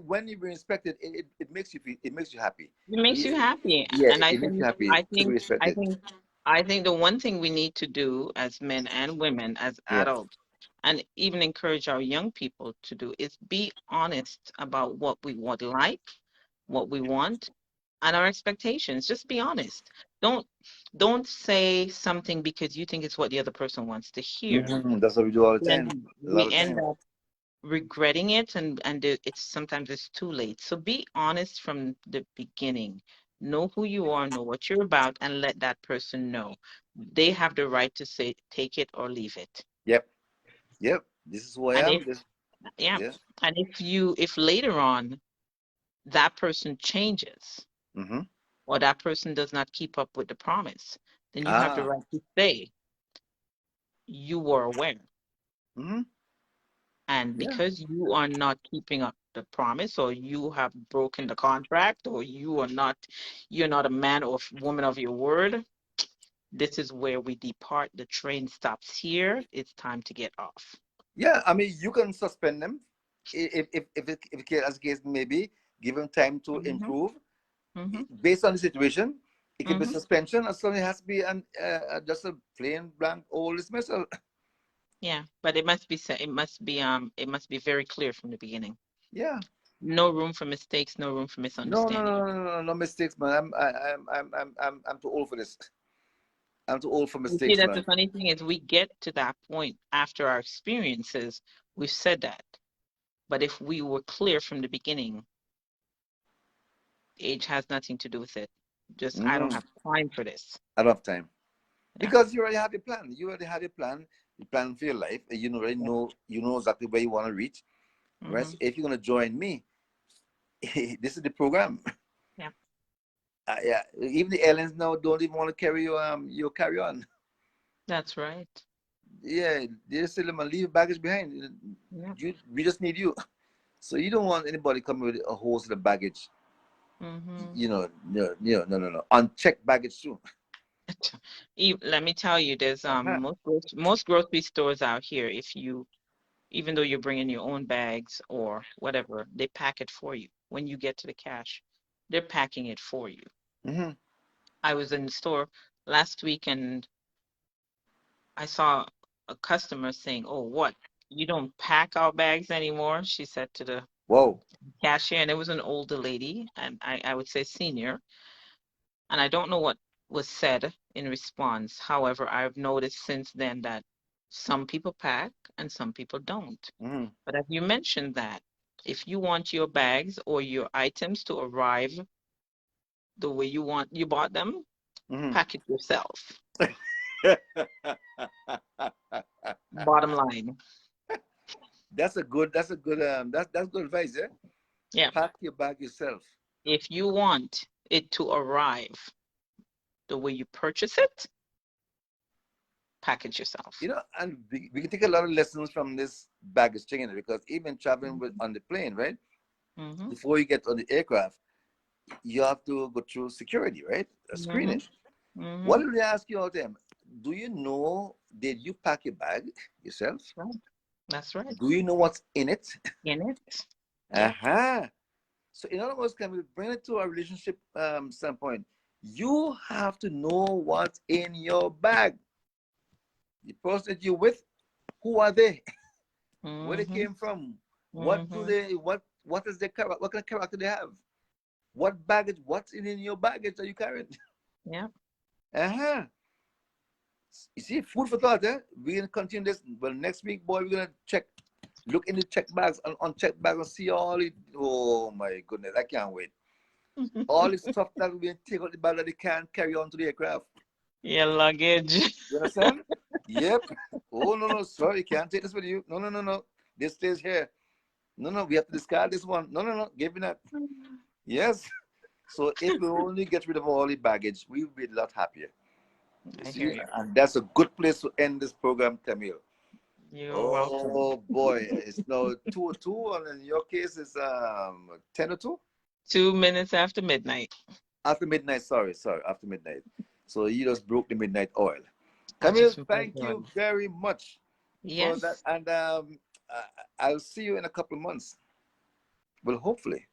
when you respect it, it makes you feel, it makes you happy. It makes you happy. Yeah, And I it makes you think happy I to be think I respected. think I think the one thing we need to do as men and women, as Yeah. adults, and even encourage our young people to do is be honest about what we would like, what we want, and our expectations. Just be honest. Don't don't say something because you think it's what the other person wants to hear. That's what we do all the time. Then A lot we of end time. up regretting it, and it's sometimes it's too late. So be honest from the beginning. Know who you are, know what you're about, and let that person know. They have the right to say take it or leave it. Yep. Yep. This is who I And am. if This. yeah, Yeah. and if later on that person changes Mm-hmm. or that person does not keep up with the promise, then you have the Ah. right to say you were aware. Mm-hmm. And Yeah. because you are not keeping up the promise, or you have broken the contract, or you're not a man or woman of your word, this is where we depart. The train stops here. It's time to get off. Yeah. I mean, you can suspend them if as the case may be. give him time to Mm-hmm. improve. Mm-hmm. Based on the situation, it could be Mm-hmm. suspension, or something has to be just a plain blank old dismissal. Yeah, but it must be it must be very clear from the beginning. Yeah. No room for mistakes, no room for No, no, misunderstanding. no, no, no, no, no mistakes, man. I'm too old for this. I'm too old for You see, mistakes, that's the man. funny thing is we get to that point after our experiences. We've said that. But if we were clear from the beginning, age has nothing to do with it. Just I don't Mm, have time for this. I don't have time. Yeah. Because you already have your plan. You already have your plan. You plan for your life. You already Yeah. know. You know exactly where you want to reach. Right. Mm-hmm. So if you're gonna join me, this is the program. Yeah. Yeah. Even the airlines now don't even want to carry your carry on. That's right. Yeah. They just say, "Let me leave baggage behind. Yeah. We just need you." So you don't want anybody coming with a whole set of baggage. Mm-hmm. No. Unchecked baggage too. Let me tell you, there's Uh-huh. most grocery stores out here, if you even though you're bringing your own bags or whatever, they pack it for you. When you get to the cash, they're packing it for you. Mm-hmm. I was in the store last week and I saw a customer saying, "Oh, what? You don't pack our bags anymore?" She said to the Whoa. cashier, and it was an older lady, and I would say senior. And I don't know what was said in response. However, I've noticed since then that some people pack and some people don't. Mm-hmm. But as you mentioned that, if you want your bags or your items to arrive the way you want you bought them, Mm-hmm. pack it yourself. Bottom line. That's good advice, eh? Yeah. Pack your bag yourself. If you want it to arrive the way you purchase it, pack it yourself. And we can take a lot of lessons from this baggage thing, because even traveling Mm-hmm. on the plane, right? Mm-hmm. Before you get on the aircraft, you have to go through security, right? A Mm-hmm. screening. What Mm-hmm. do they ask you all the time? Do you know, did you pack your bag yourself? That's right. That's right. Do you know what's in it? In it. Yep. Uh-huh. So in other words, can we bring it to a relationship standpoint? You have to know what's in your bag. The person that you're with, who are they? Where they Mm-hmm. came from? What do Mm-hmm. they? What is their character? What kind of character they have? What baggage? What's in your baggage that you carrying? Yep. Uh huh. You see, food for thought. Eh? We're gonna continue this. Well, next week, boy, we're gonna look in the check bags and unchecked bags and see all it. Oh my goodness, I can't wait. All the stuff that we take out the bag that they can't carry on to the aircraft. Your luggage. You understand? Yep. Oh no, no, sir, you can't take this with you. No, no, no, no. This stays here. No, no, we have to discard this one. No, no, no, give me that. Yes. So if we only get rid of all the baggage, we will be a lot happier. You I hear see? you. And that's a good place to end this program, Camille. You're welcome. Oh boy. It's now 2:02, and in your case it's 10:02? 2 minutes after midnight. After midnight, sorry, after midnight. So you just broke the midnight oil. I Camille, just moved thank you on. very much for that. Yes, And I'll see you in a couple of months. Well, hopefully.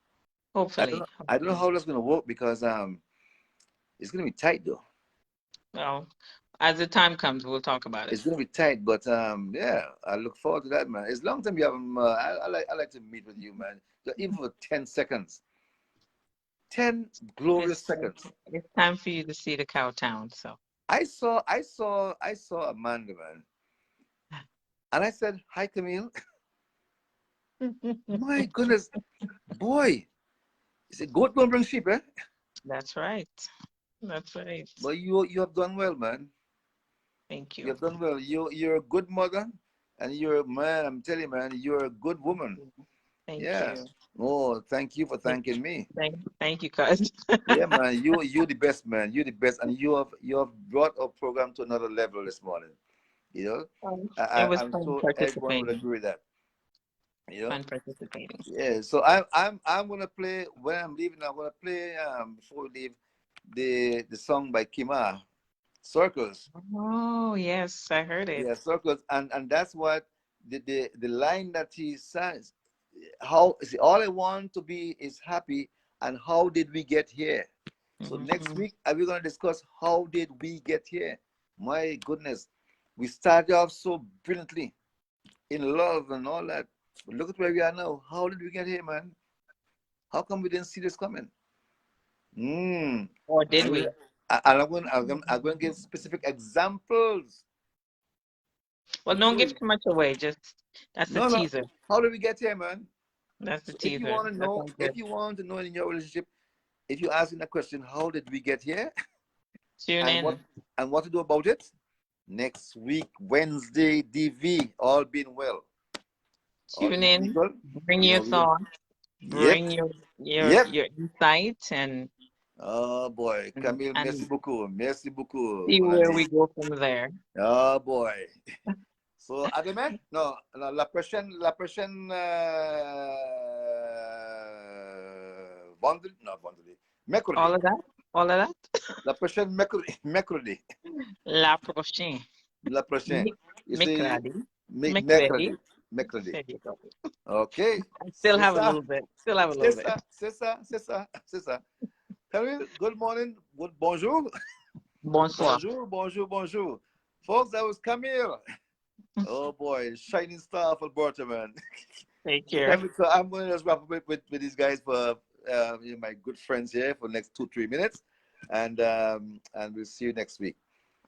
hopefully. I don't know Hopefully. how that's gonna work, because it's gonna be tight though. Well, as the time comes, we'll talk about it. It's gonna be tight, but yeah, I look forward to that, man. It's long time you haven't. I like to meet with you, man. Even for 10 seconds, 10 glorious seconds. It's time for you to see the cow town. So, I saw Amanda, man, and I said, "Hi, Camille." My goodness, boy, he said, "Goat don't bring sheep, eh?" that's right. That's right. But you have done well, man. Thank You you. have done well. You're a good mother, and you're a man. I'm telling you, man, you're a good Thank woman. you. Thank Yeah. you. Oh, thank you for thanking me. Thank you, cuz. Yeah, man, you the best, man. You the best, and you have brought our program to another level this morning. You know, It I was I'm fun sure everyone will participating. agree with that. You know, Fun participating. yeah. So I'm gonna play when I'm leaving. I'm gonna play before we leave the song by Kima, Circles. Oh, yes, I heard it. Yeah, Circles, and that's what the line that he says. how see, all I want to be is happy, and how did we get here? So next Mm-hmm. week are we going to discuss how did we get here? My goodness, we started off so brilliantly in love and all that. But look at where we are now. How did we get here, man? How come we didn't see this coming? Mm. Or did And we? I'm going to give specific examples Well, to don't show give you. too much away. Just that's the No, no. teaser. How did we get here, man? That's the So if you teaser. want to That know, sounds if good. you want to know in your relationship, if you're asking a question, how did we get here, Tune and in. what to do about it? Next week, Wednesday, DV, all being well, all Tune being in. equal. Bring You your know, we go. thoughts. Yep, Bring yep. your insights Oh boy, Camille, merci and beaucoup, see mon where ami. we go from there. Oh boy. So, à demain? Non, la prochaine vendredi, non, vendredi, All mercredi. of that. All of that. La prochaine mercredi, mercredi. La prochaine. La prochaine. Mic- You see, Micradi. mercredi, Micredi. mercredi. There you go. OK. I still C'est have a ça. little bit. Still have a C'est little bit. ça. C'est ça. C'est ça. C'est ça. Camille, good morning. Bonjour. Bonsoir. Bonjour. Bonjour. Bonjour. Folks, that was Camille. Oh boy, shining star of Alberta, man. Take So, care. Camille, so I'm going to just wrap up with these guys for my good friends here for the next 2-3 minutes, and we'll see you next week.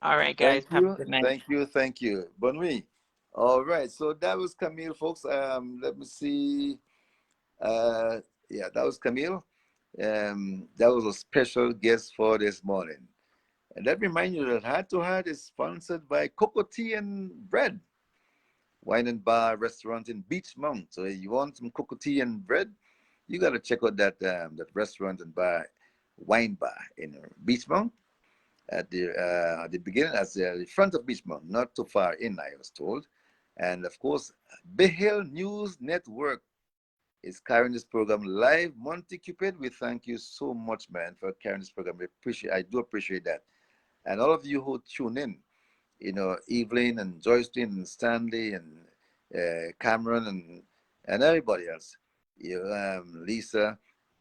All right, guys. Thank Have a you, good night. thank you, thank you. Bonne nuit. All right, so that was Camille, folks. Let me see. Uh, yeah, that was Camille. That was a special guest for this morning. And let me remind you that Heart to Heart is sponsored by Cocoa Tea and Bread, wine and bar restaurant in Beachmount. So if you want some cocoa tea and bread, you got to check out that restaurant and bar, wine bar in Beachmount at the beginning, at the front of Beachmont, not too far in, I was told. And of course, Behel News Network is carrying this program live. Monty Cupid, we thank you so much, man, for carrying this program. I do appreciate that. And all of you who tune in, you know, Evelyn and Joycelyn and Stanley and Cameron and everybody else. You, Lisa,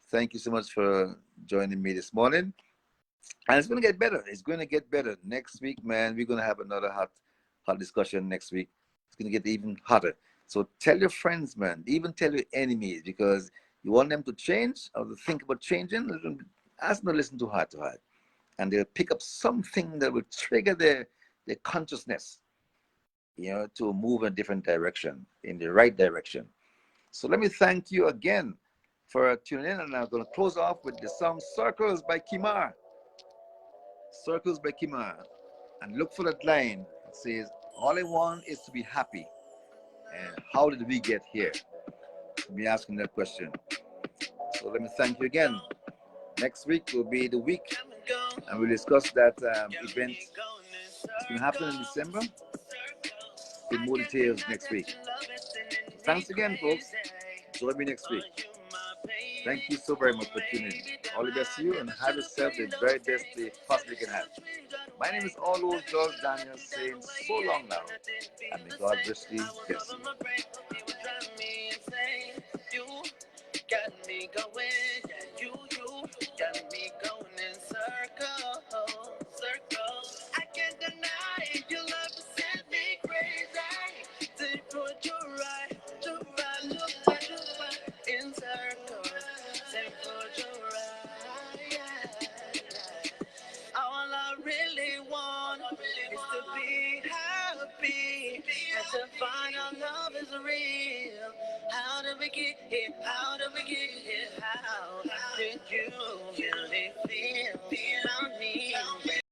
thank you so much for joining me this morning. And it's going to get better. It's going to get better next week, man. We're going to have another hot discussion next week. It's going to get even hotter. So tell your friends, man. Even tell your enemies, because you want them to change or to think about changing. Ask them to listen to Heart, and they'll pick up something that will trigger their consciousness, you know, to move in a different direction, in the right direction. So let me thank you again for tuning in, and I'm going to close off with the song "Circles" by Kimar. Circles by Kima, and look for that line. It says, all I want is to be happy. And how did we get here? Me asking that question. So let me thank you again. Next week will be the week, and we'll discuss that event. It's going to happen in December. In more details next week. Thanks again, folks. Join me next week. Thank you so very much for tuning in. All the best to you, and have yourself the very best day you possibly can have. My name is Always George Daniel, saying so long now, and may God richly bless you. Got me going, yeah, you got me going in circles. I can't deny your love to set me crazy. To put you right, look like you right in circles. Say put you right, yeah. All I really want is to be happy and to find out love is real. How did we get here? How did we get here? How did you really